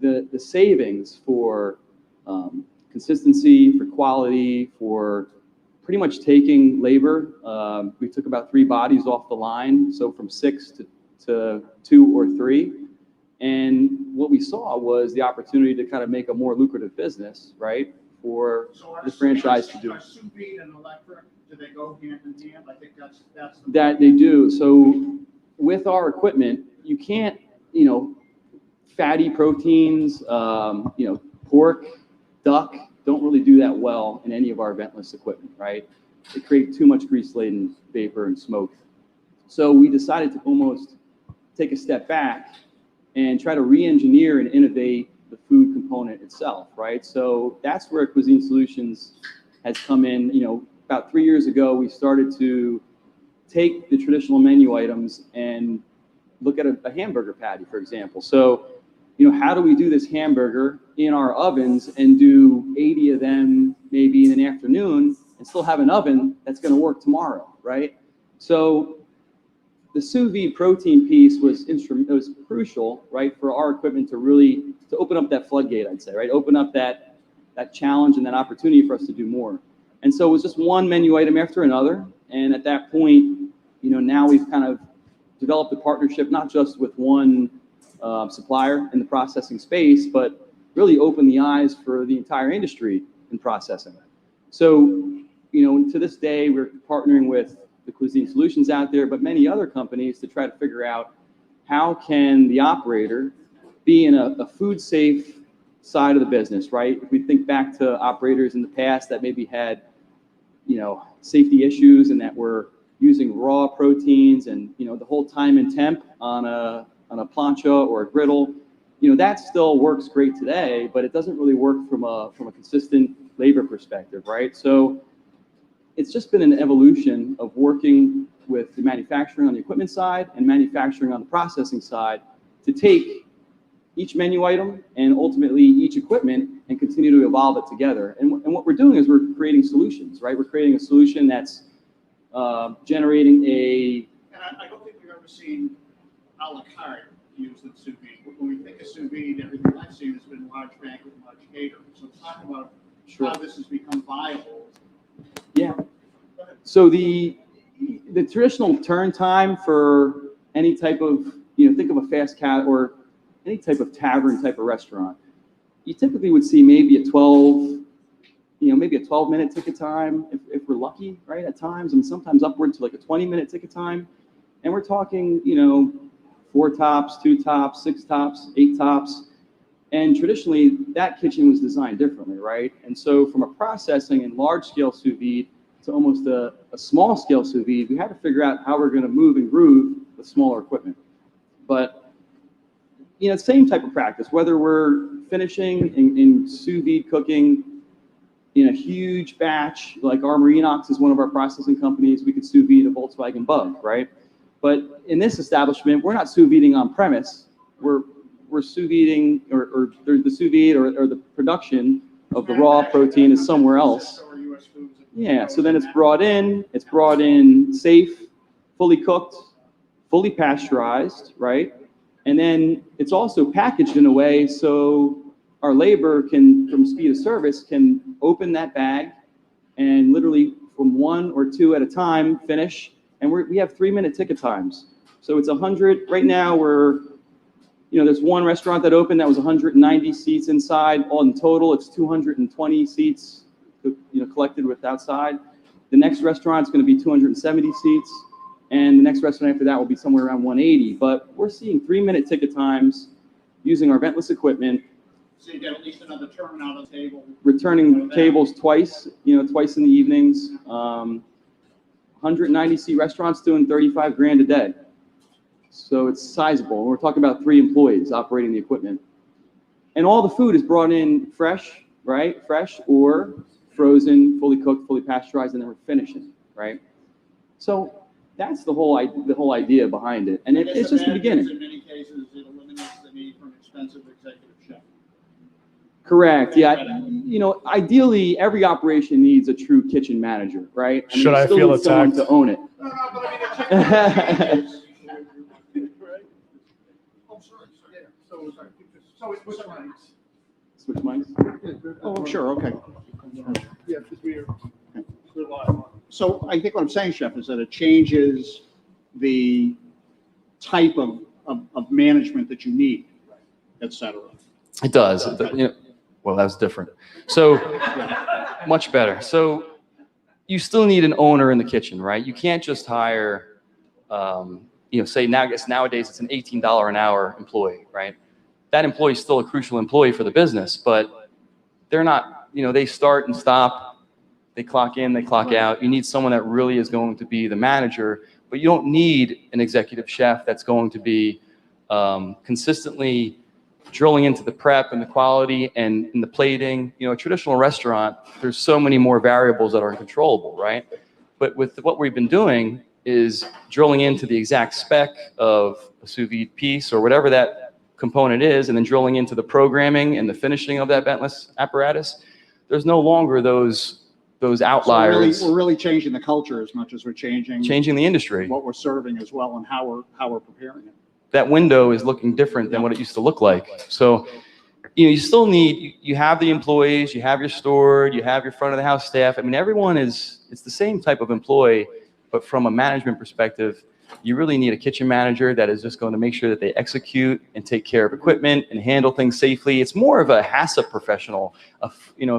the savings for consistency, for quality, for pretty much taking labor, we took about 3 bodies off the line, so from 6 to 2 or 3. And what we saw was the opportunity to kind of make a more lucrative business, right, for the franchise to do. Sous vide and electric, do they go hand in hand? I think that's That they do. So with our equipment, you can't, you know, fatty proteins, you know, pork, duck, don't really do that well in any of our ventless equipment, right? They create too much grease-laden vapor and smoke. So we decided to almost take a step back and try to re-engineer and innovate the food component itself, right? So that's where Cuisine Solutions has come in. About 3 years ago, we started to take the traditional menu items and look at a hamburger patty, for example. So, how do we do this hamburger in our ovens and do 80 of them maybe in an afternoon and still have an oven that's going to work tomorrow, right? So the sous vide protein piece was crucial, right, for our equipment to open up that floodgate, I'd say, right? Open up that challenge and that opportunity for us to do more. And so it was just one menu item after another. And at that point, now we've kind of developed a partnership, not just with one supplier in the processing space, but really opened the eyes for the entire industry in processing. So, to this day, we're partnering with the Cuisine Solutions out there, but many other companies to try to figure out how can the operator be in a food safe side of the business, right? If we think back to operators in the past that maybe had, safety issues and that were using raw proteins and, the whole time and temp on a plancha or a griddle, that still works great today, but it doesn't really work from a consistent labor perspective, right? So it's just been an evolution of working with the manufacturing on the equipment side and manufacturing on the processing side to take each menu item and ultimately each equipment and continue to evolve it together. And what we're doing is we're creating solutions, right? We're creating a solution that's generating a... And I don't think we've ever seen a la carte used in sous vide. When we think of sous vide, everything I've seen has been large banquet and large catering. So talk about how this has become viable. Yeah. So the traditional turn time for any type of, think of a fast cat or any type of tavern type of restaurant, you typically would see maybe a 12-minute ticket time if we're lucky, right? At times, and sometimes upward to like a 20-minute ticket time. And we're talking, 4 tops, 2 tops, 6 tops, 8 tops. And traditionally, that kitchen was designed differently, right? And so from a processing and large-scale sous vide to almost a small-scale sous vide, we had to figure out how we're going to move and groove with smaller equipment. But, same type of practice, whether we're finishing in sous vide cooking in a huge batch, like our Marinox is one of our processing companies, we could sous vide a Volkswagen Bug, right? But in this establishment, we're not sous videing on premise. We're sous videing, or the sous vide or the production of the raw protein is somewhere else. Yeah, so then it's brought in safe, fully cooked, fully pasteurized, right? And then it's also packaged in a way so our labor can, from speed of service, can open that bag and literally from 1 or 2 at a time finish. And we have 3-minute ticket times. So it's 100, right now there's one restaurant that opened that was 190 seats inside. All in total, it's 220 seats, collected with outside. The next restaurant's going to be 270 seats. And the next restaurant after that will be somewhere around 180. But we're seeing 3-minute ticket times using our ventless equipment. So you get at least another turn out of the table. Returning tables twice in the evenings. 190 seat restaurants doing 35 grand a day. So it's sizable. We're talking about 3 employees operating the equipment. And all the food is brought in fresh, right? Fresh or frozen, fully cooked, fully pasteurized, and then we're finishing, right? So that's the whole idea behind it. And it's just the beginning. In many cases, it eliminates the need for an expensive executive chef. Correct. Yeah. Ideally, every operation needs a true kitchen manager, right? Should I feel attacked? To own it. No, but I mean, So it's switch mics. Switch mics? Oh, sure, okay. Yeah, because we're live. So I think what I'm saying, Chef, is that it changes the type of management that you need, et cetera. It does. Well, that's different. So much better. So you still need an owner in the kitchen, right? You can't just hire, say nowadays it's an $18 an hour employee, right? That employee is still a crucial employee for the business, but they're not, they start and stop, they clock in, they clock out. You need someone that really is going to be the manager, but you don't need an executive chef that's going to be consistently drilling into the prep and the quality and in the plating. You know, a traditional restaurant, there's so many more variables that are uncontrollable, right? But with what we've been doing is drilling into the exact spec of a sous vide piece or whatever that component is, and then drilling into the programming and the finishing of that ventless apparatus. There's no longer those outliers. So we're really changing the culture as much as we're changing the industry, what we're serving as well, and how we're preparing it. That window is looking different than what it used to look like. So, you know, you still need, you have the employees, you have your steward, you have your front of the house staff. I mean, everyone it's the same type of employee, but from a management perspective, you really need a kitchen manager that is just going to make sure that they execute and take care of equipment and handle things safely. It's more of a HACCP professional, a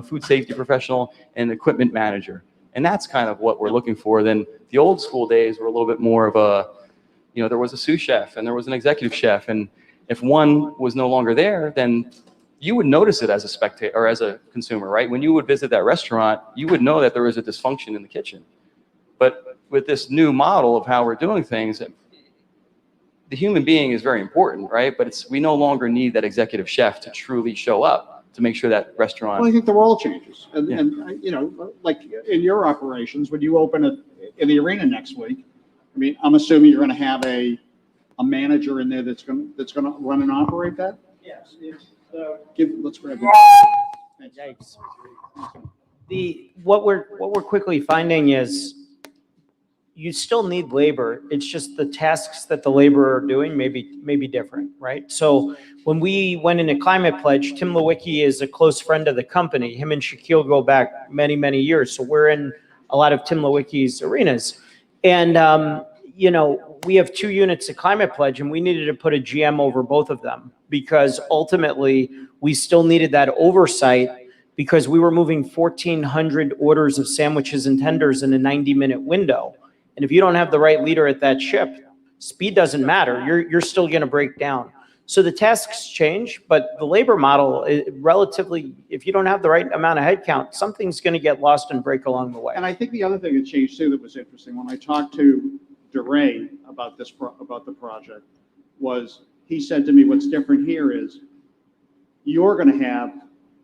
food safety professional and equipment manager. And that's kind of what we're looking for. Then the old school days were a little bit more of a, you know, there was a sous chef and there was an executive chef. And if one was no longer there, then you would notice it as a spectator or as a consumer, right? When you would visit that restaurant, you would know that there was a dysfunction in the kitchen. But with this new model of how we're doing things, the human being is very important, right? But we no longer need that executive chef to truly show up to make sure that restaurant. Well, I think the world changes. And you know, like in your operations, when you open in the arena next week, I mean, I'm assuming you're going to have a manager in there that's going to run and operate that? Yes. Let's grab that. Yikes. What we're quickly finding is you still need labor. It's just the tasks that the labor are doing may be different, right? So when we went into Climate Pledge, Tim Lewicki is a close friend of the company. Him and Shaquille go back many, many years. So we're in a lot of Tim Lewicki's arenas. And, you know, we have 2 units of Climate Pledge, and we needed to put a GM over both of them because ultimately we still needed that oversight because we were moving 1,400 orders of sandwiches and tenders in a 90-minute window. And if you don't have the right leader at that ship, speed doesn't matter. You're still going to break down. So the tasks change, but the labor model is relatively, if you don't have the right amount of headcount, something's going to get lost and break along the way. And I think the other thing that changed too that was interesting when I talked to DeRay about the project was he said to me, what's different here is you're going to have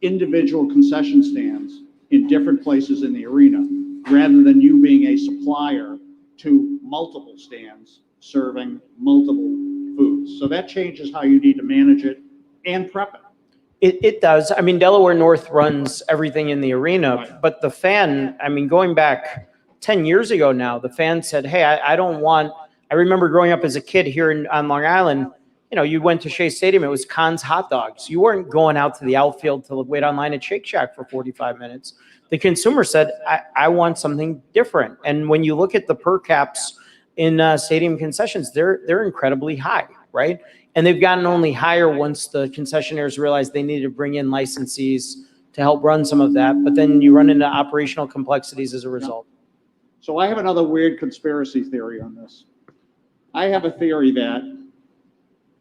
individual concession stands in different places in the arena rather than you being a supplier to multiple stands serving multiple foods. So that changes how you need to manage it and prep it. It does. I mean, Delaware North runs everything in the arena, Right. but the fan, I mean, going back 10 years ago now, the fan said, hey, I don't want, I remember growing up as a kid here on Long Island, you know, you went to Shea Stadium, it was Conn's hot dogs. You weren't going out to the outfield to wait online at Shake Shack for 45 minutes. The consumer said, I want something different. And when you look at the per caps in stadium concessions, they're incredibly high, right? And they've gotten only higher once the concessionaires realized they needed to bring in licensees to help run some of that. But then you run into operational complexities as a result. So I have another weird conspiracy theory on this. I have a theory that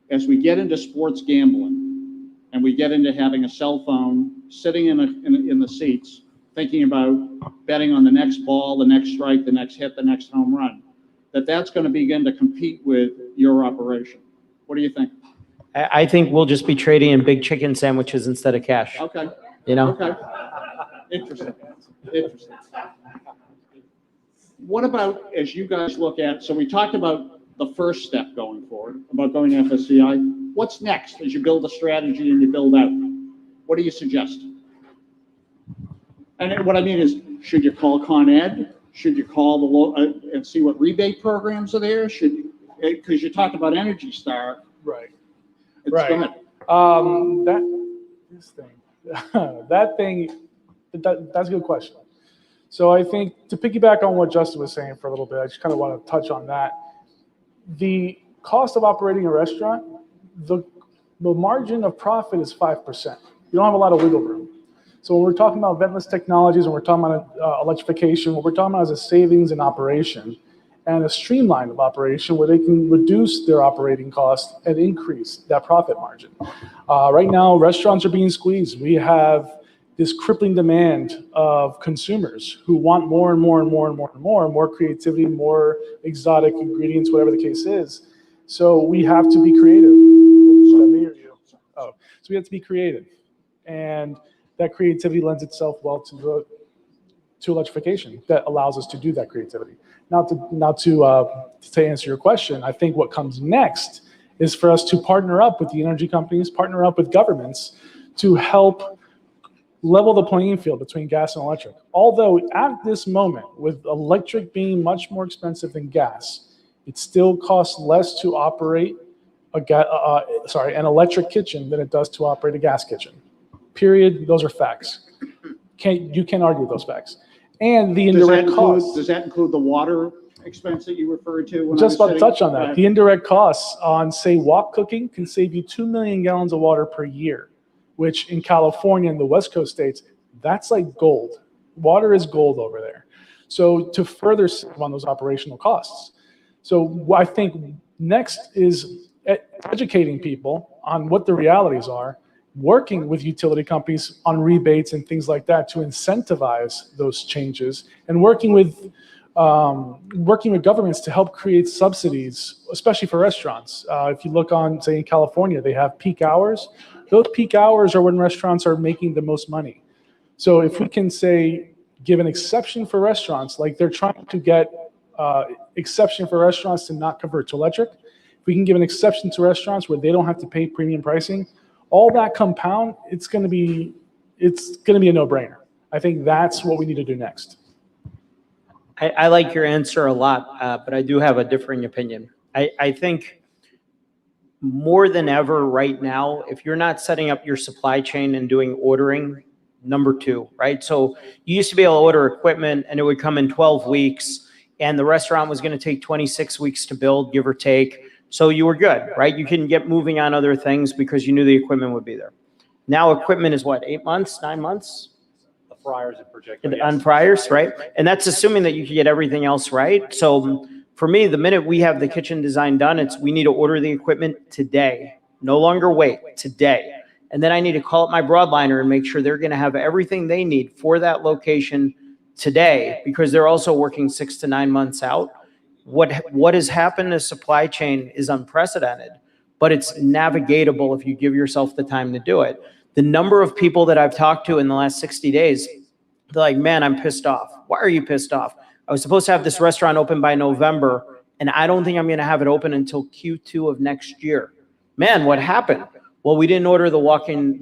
as we get into sports gambling and we get into having a cell phone sitting in the seats, thinking about betting on the next ball, the next strike, the next hit, the next home run, that's going to begin to compete with your operation. What do you think? I think we'll just be trading in big chicken sandwiches instead of cash. Okay. You know? Okay. Interesting. What about, as you guys look at, so we talked about the first step going forward, about going to FSCI. What's next as you build a strategy and you build out? What do you suggest? And what I mean is, should you call Con Ed? Should you call and see what rebate programs are there? Because you talked about Energy Star. Right. Go Right. ahead. That's a good question. So I think to piggyback on what Justin was saying for a little bit, I just kind of want to touch on that. The cost of operating a restaurant, the margin of profit is 5%. You don't have a lot of wiggle room. So when we're talking about ventless technologies, when we're talking about electrification, what we're talking about is a savings in operation and a streamline of operation where they can reduce their operating costs and increase that profit margin. Right now, restaurants are being squeezed. We have this crippling demand of consumers who want more and more and more and more and more creativity, more exotic ingredients, whatever the case is. So we have to be creative. So we have to be creative. And that creativity lends itself well to electrification that allows us to do that creativity. Now to answer your question, I think what comes next is for us to partner up with the energy companies, partner up with governments to help level the playing field between gas and electric. Although at this moment, with electric being much more expensive than gas, it still costs less to operate an electric kitchen than it does to operate a gas kitchen. Period. Those are facts. You can't argue those facts. And the indirect costs. Does that include the water expense that you referred to? When Just I about was to touch on sitting- that. The indirect costs on, say, wok cooking can save you 2 million gallons of water per year, which in California and the West Coast states, that's like gold. Water is gold over there. So to further save on those operational costs. So what I think next is educating people on what the realities are, working with utility companies on rebates and things like that to incentivize those changes, and working with governments to help create subsidies, especially for restaurants. If you look on, say, in California, they have peak hours. Those peak hours are when restaurants are making the most money. So if we can, say, give an exception for restaurants, like they're trying to get exception for restaurants to not convert to electric, if we can give an exception to restaurants where they don't have to pay premium pricing, all that compound, it's going to be a no-brainer. I think that's what we need to do next. I like your answer a lot, but I do have a differing opinion. I think more than ever right now, if you're not setting up your supply chain and doing ordering, number two, right? So you used to be able to order equipment and it would come in 12 weeks and the restaurant was going to take 26 weeks to build, give or take. So you were good, right? You can get moving on other things because you knew the equipment would be there. Now equipment is what, 8 months, 9 months? The fryers in particular. On fryers, right? And that's assuming that you can get everything else right. So for me, the minute we have the kitchen design done, we need to order the equipment today. No longer wait, today. And then I need to call up my broadliner and make sure they're going to have everything they need for that location today, because they're also working 6 to 9 months out. What has happened to supply chain is unprecedented, but it's navigatable if you give yourself the time to do it. The number of people that I've talked to in the last 60 days, they're like, man, I'm pissed off. Why are you pissed off? I was supposed to have this restaurant open by November, and I don't think I'm going to have it open until Q2 of next year. Man, what happened? Well, we didn't order the walk-in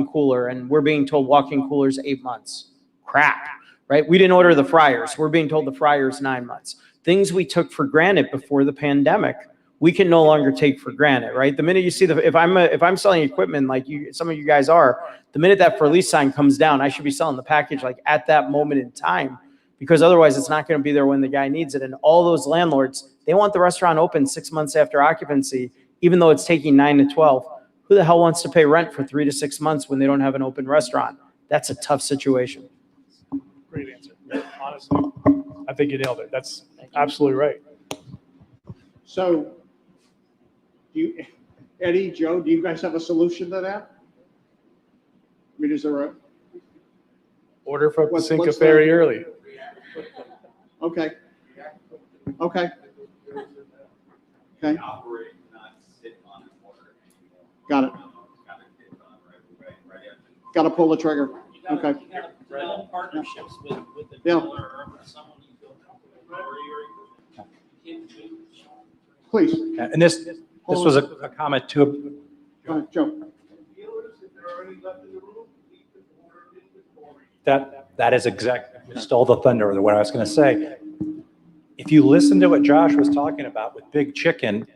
cooler, and we're being told walk-in cooler's 8 months. Crap, right? We didn't order the fryers. We're being told the fryer's 9 months. Things we took for granted before the pandemic, we can no longer take for granted, right? The minute you see if I'm selling equipment like some of you guys are, the minute that for lease sign comes down, I should be selling the package like at that moment in time, because otherwise it's not going to be there when the guy needs it. And all those landlords, they want the restaurant open 6 months after occupancy, even though it's taking 9 to 12. Who the hell wants to pay rent for 3 to 6 months when they don't have an open restaurant? That's a tough situation. Great answer. Honestly, I think you nailed it. That's absolutely right. So, Eddie, Joe, do you guys have a solution to that? I mean, is there a... Order from What's Cinco the- Ferry early. Okay. Okay. Okay. Got it. Got to pull the trigger. Okay. Partnerships with the Yeah. dealer or someone you feel comfortable. Please. And this was a comment too. Go ahead, Joe. That is exactly, stole the thunder of what I was going to say. If you listen to what Josh was talking about with Big Chicken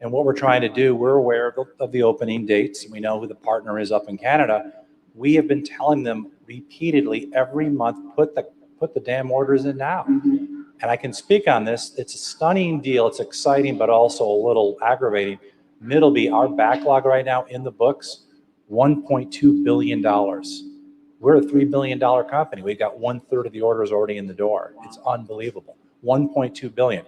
and what we're trying to do, we're aware of the opening dates. We know who the partner is up in Canada. We have been telling them repeatedly every month, put the damn orders in now. And I can speak on this. It's a stunning deal. It's exciting, but also a little aggravating. Middleby, our backlog right now in the books, $1.2 billion. We're a $3 billion company. We've got 1/3 of the orders already in the door. It's unbelievable. 1.2 billion.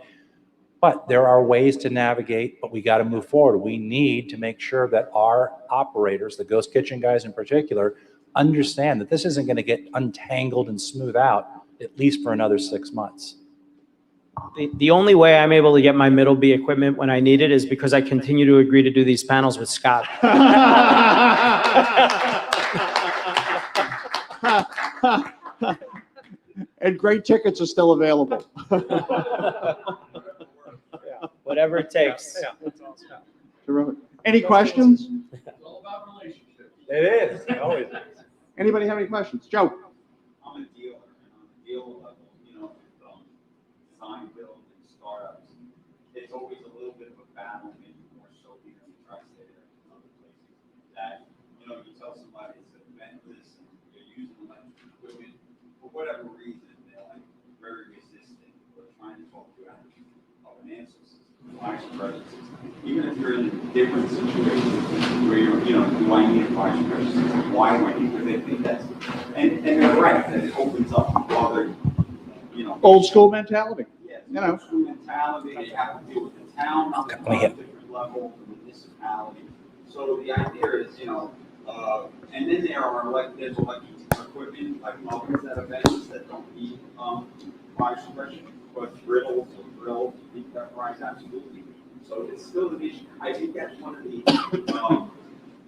But there are ways to navigate, but we got to move forward. We need to make sure that our operators, the ghost kitchen guys in particular, understand that this isn't going to get untangled and smooth out, at least for another 6 months. The only way I'm able to get my Middleby equipment when I need it is because I continue to agree to do these panels with Scott. And great tickets are still available. Whatever it takes. Terrific. Any questions? It is, it always is. Anybody have any questions? Joe? I'm a dealer, and on the dealer level, design, build, and startups, it's always a little bit of a battle, maybe more so here in the tri-state area and other places, that, you tell somebody it's a ventless, and they're using electric equipment, for whatever reason, they're like very resistant, or trying to talk you out of an answer system, fire suppression system. Even if you're in a different situation where you're, do I need a fire suppression system? Why do I need it? They think that's, and they're right, that it opens up other, Old school mentality. Yeah, old school mentality, they have to deal with the town on a different level, the municipality. So the idea is, and then there's electric equipment, like ovens that are vendors that don't need, fire suppression, but griddles or grills, deep cut fries, absolutely. So it's still an issue. I think that's one of the,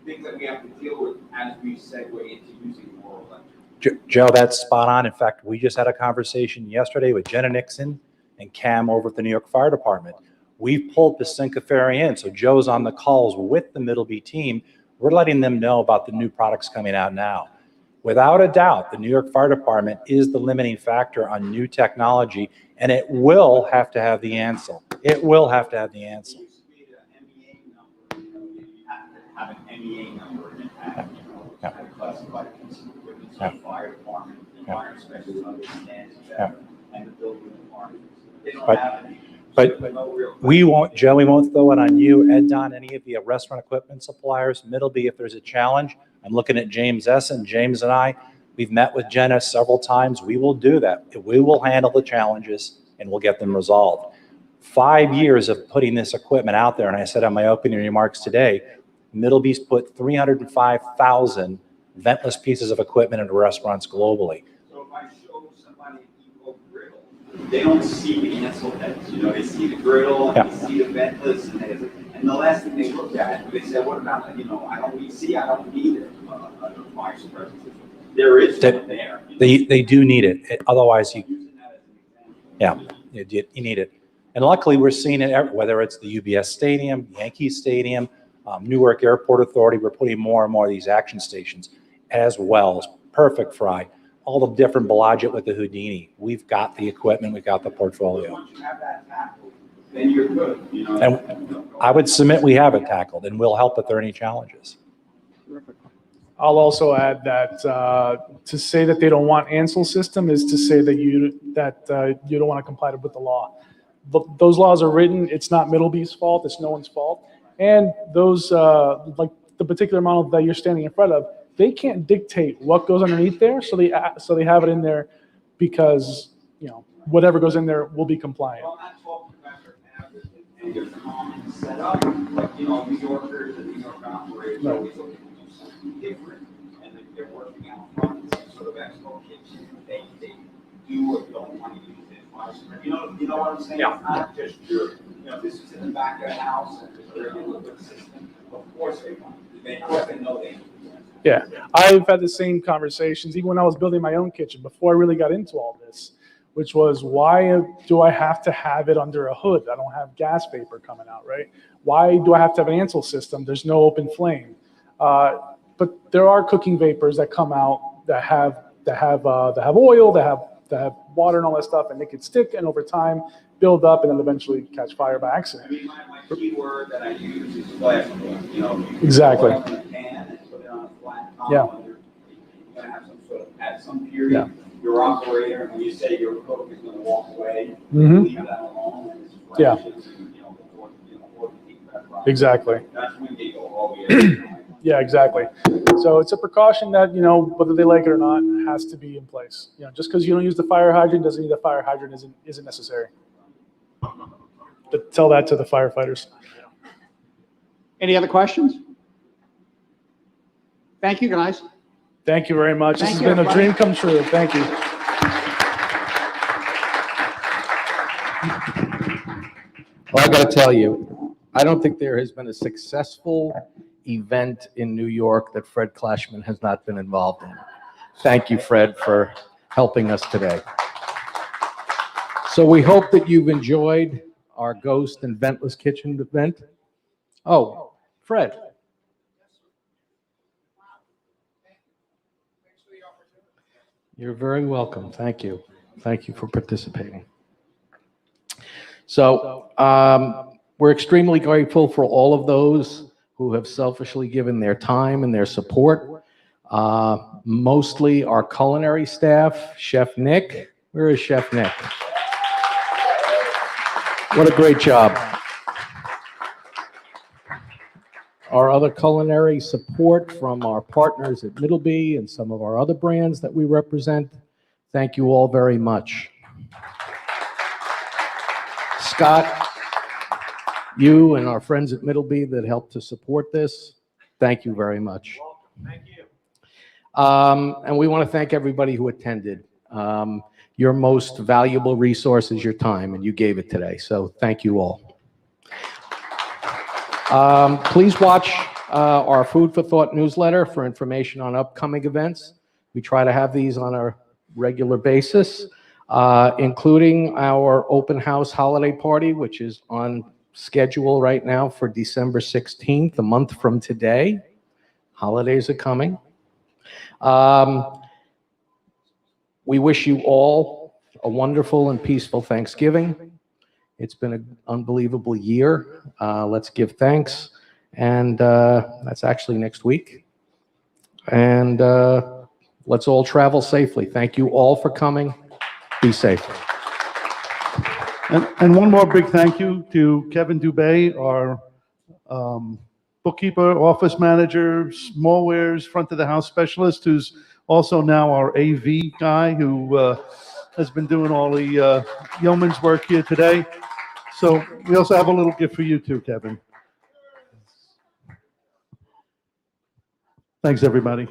things that we have to deal with as we segue into using more electric. Joe, that's spot on. In fact, we just had a conversation yesterday with Jenna Nixon and Cam over at the New York Fire Department. We've pulled Pacinka Ferry in, so Joe's on the calls with the Middleby team. We're letting them know about the new products coming out now. Without a doubt, the New York Fire Department is the limiting factor on new technology, and it will have to have the answer. It will have to have the answer. Have an MEA number and have, classified piece of equipment, so the fire department, the fire inspector understands better, and the building department. They don't have any. But we won't, Joe, we won't throw it on you, Ed, Don, any of the restaurant equipment suppliers. Middleby, if there's a challenge, I'm looking at James Essen. James and I, we've met with Jenna several times. We will do that. We will handle the challenges and we'll get them resolved. 5 years of putting this equipment out there, and I said on my opening remarks today, Middleby's put 305,000 ventless pieces of equipment into restaurants globally. So if I show somebody an Evo griddle, they don't see the Ansel heads. They see the griddle and they see the ventless, and the last thing they look at, they say, what about, I don't need it, a fire suppression system. There is one there. They do need it. Otherwise, you need it. And luckily, we're seeing it, whether it's the UBS Stadium, Yankee Stadium, Newark Airport Authority, we're putting more and more of these action stations, as well as Perfect Fry, all the different Bellagio with the Houdini. We've got the equipment, we've got the portfolio. Once you have that tackled, then you're good. And I would submit we have it tackled, and we'll help if there are any challenges. I'll also add that to say that they don't want Ansel system is to say that you don't want to comply with the law. But those laws are written. It's not Middleby's fault. It's no one's fault. And those, like the particular model that you're standing in front of, they can't dictate what goes underneath there. So they have it in there because whatever goes in there will be compliant. Well, I'm not talking about your average and your common setup, like New Yorkers and New York operators always looking to do something different, and they're working out front some sort of expo kitchen. They do or don't want to use it. You know what I'm saying? Yeah. It's not just your, this is in the back of the house and there's a regular good system. Of course they want it. Of course they know they need it. Yeah, I've had the same conversations even when I was building my own kitchen before I really got into all this, which was, why do I have to have it under a hood? I don't have gas vapor coming out, right? Why do I have to have an Ansel system? There's no open flame. But there are cooking vapors that come out that have oil, that have water and all that stuff, and they could stick and over time build up and then eventually catch fire by accident. I mean, my key word that I use is flammable. Exactly. You put it in a pan and put it on a flat column. Yeah. You're gonna have some sort of, at some period, your operator, when you say your cook is gonna walk away, leave that alone and it's flashes and, before the heat that rise. Exactly. That's when they go, oh, yeah. Yeah, exactly. So it's a precaution that, whether they like it or not, has to be in place. Just because you don't use the fire hydrant doesn't mean the fire hydrant isn't necessary. But tell that to the firefighters. Any other questions? Thank you, guys. Thank you very much. This has Thank you, been a dream come true. Thank you. Well, I got to tell you, I don't think there has been a successful event in New York that Fred Clashman has not been involved in. Thank you, Fred, for helping us today. So we hope that you've enjoyed our Ghost and Ventless Kitchen event. Oh, Fred. You're very welcome. Thank you. Thank you for participating. So we're extremely grateful for all of those who have selfishly given their time and their support. Mostly our culinary staff, Chef Nick. Where is Chef Nick? What a great job. Our other culinary support from our partners at Middleby and some of our other brands that we represent. Thank you all very much. Scott, you and our friends at Middleby that helped to support this, thank you very much. Thank you. And we want to thank everybody who attended. Your most valuable resource is your time, and you gave it today. So thank you all. Please watch our Food for Thought newsletter for information on upcoming events. We try to have these on a regular basis, including our open house holiday party, which is on schedule right now for December 16th, a month from today. Holidays are coming. We wish you all a wonderful and peaceful Thanksgiving. It's been an unbelievable year. Let's give thanks. And that's actually next week. And let's all travel safely. Thank you all for coming. Be safe. And one more big thank you to Kevin Dubé, our bookkeeper, office manager, smallwares, front of the house specialist, who's also now our AV guy, who has been doing all the yeoman's work here today. So we also have a little gift for you too, Kevin. Thanks, everybody.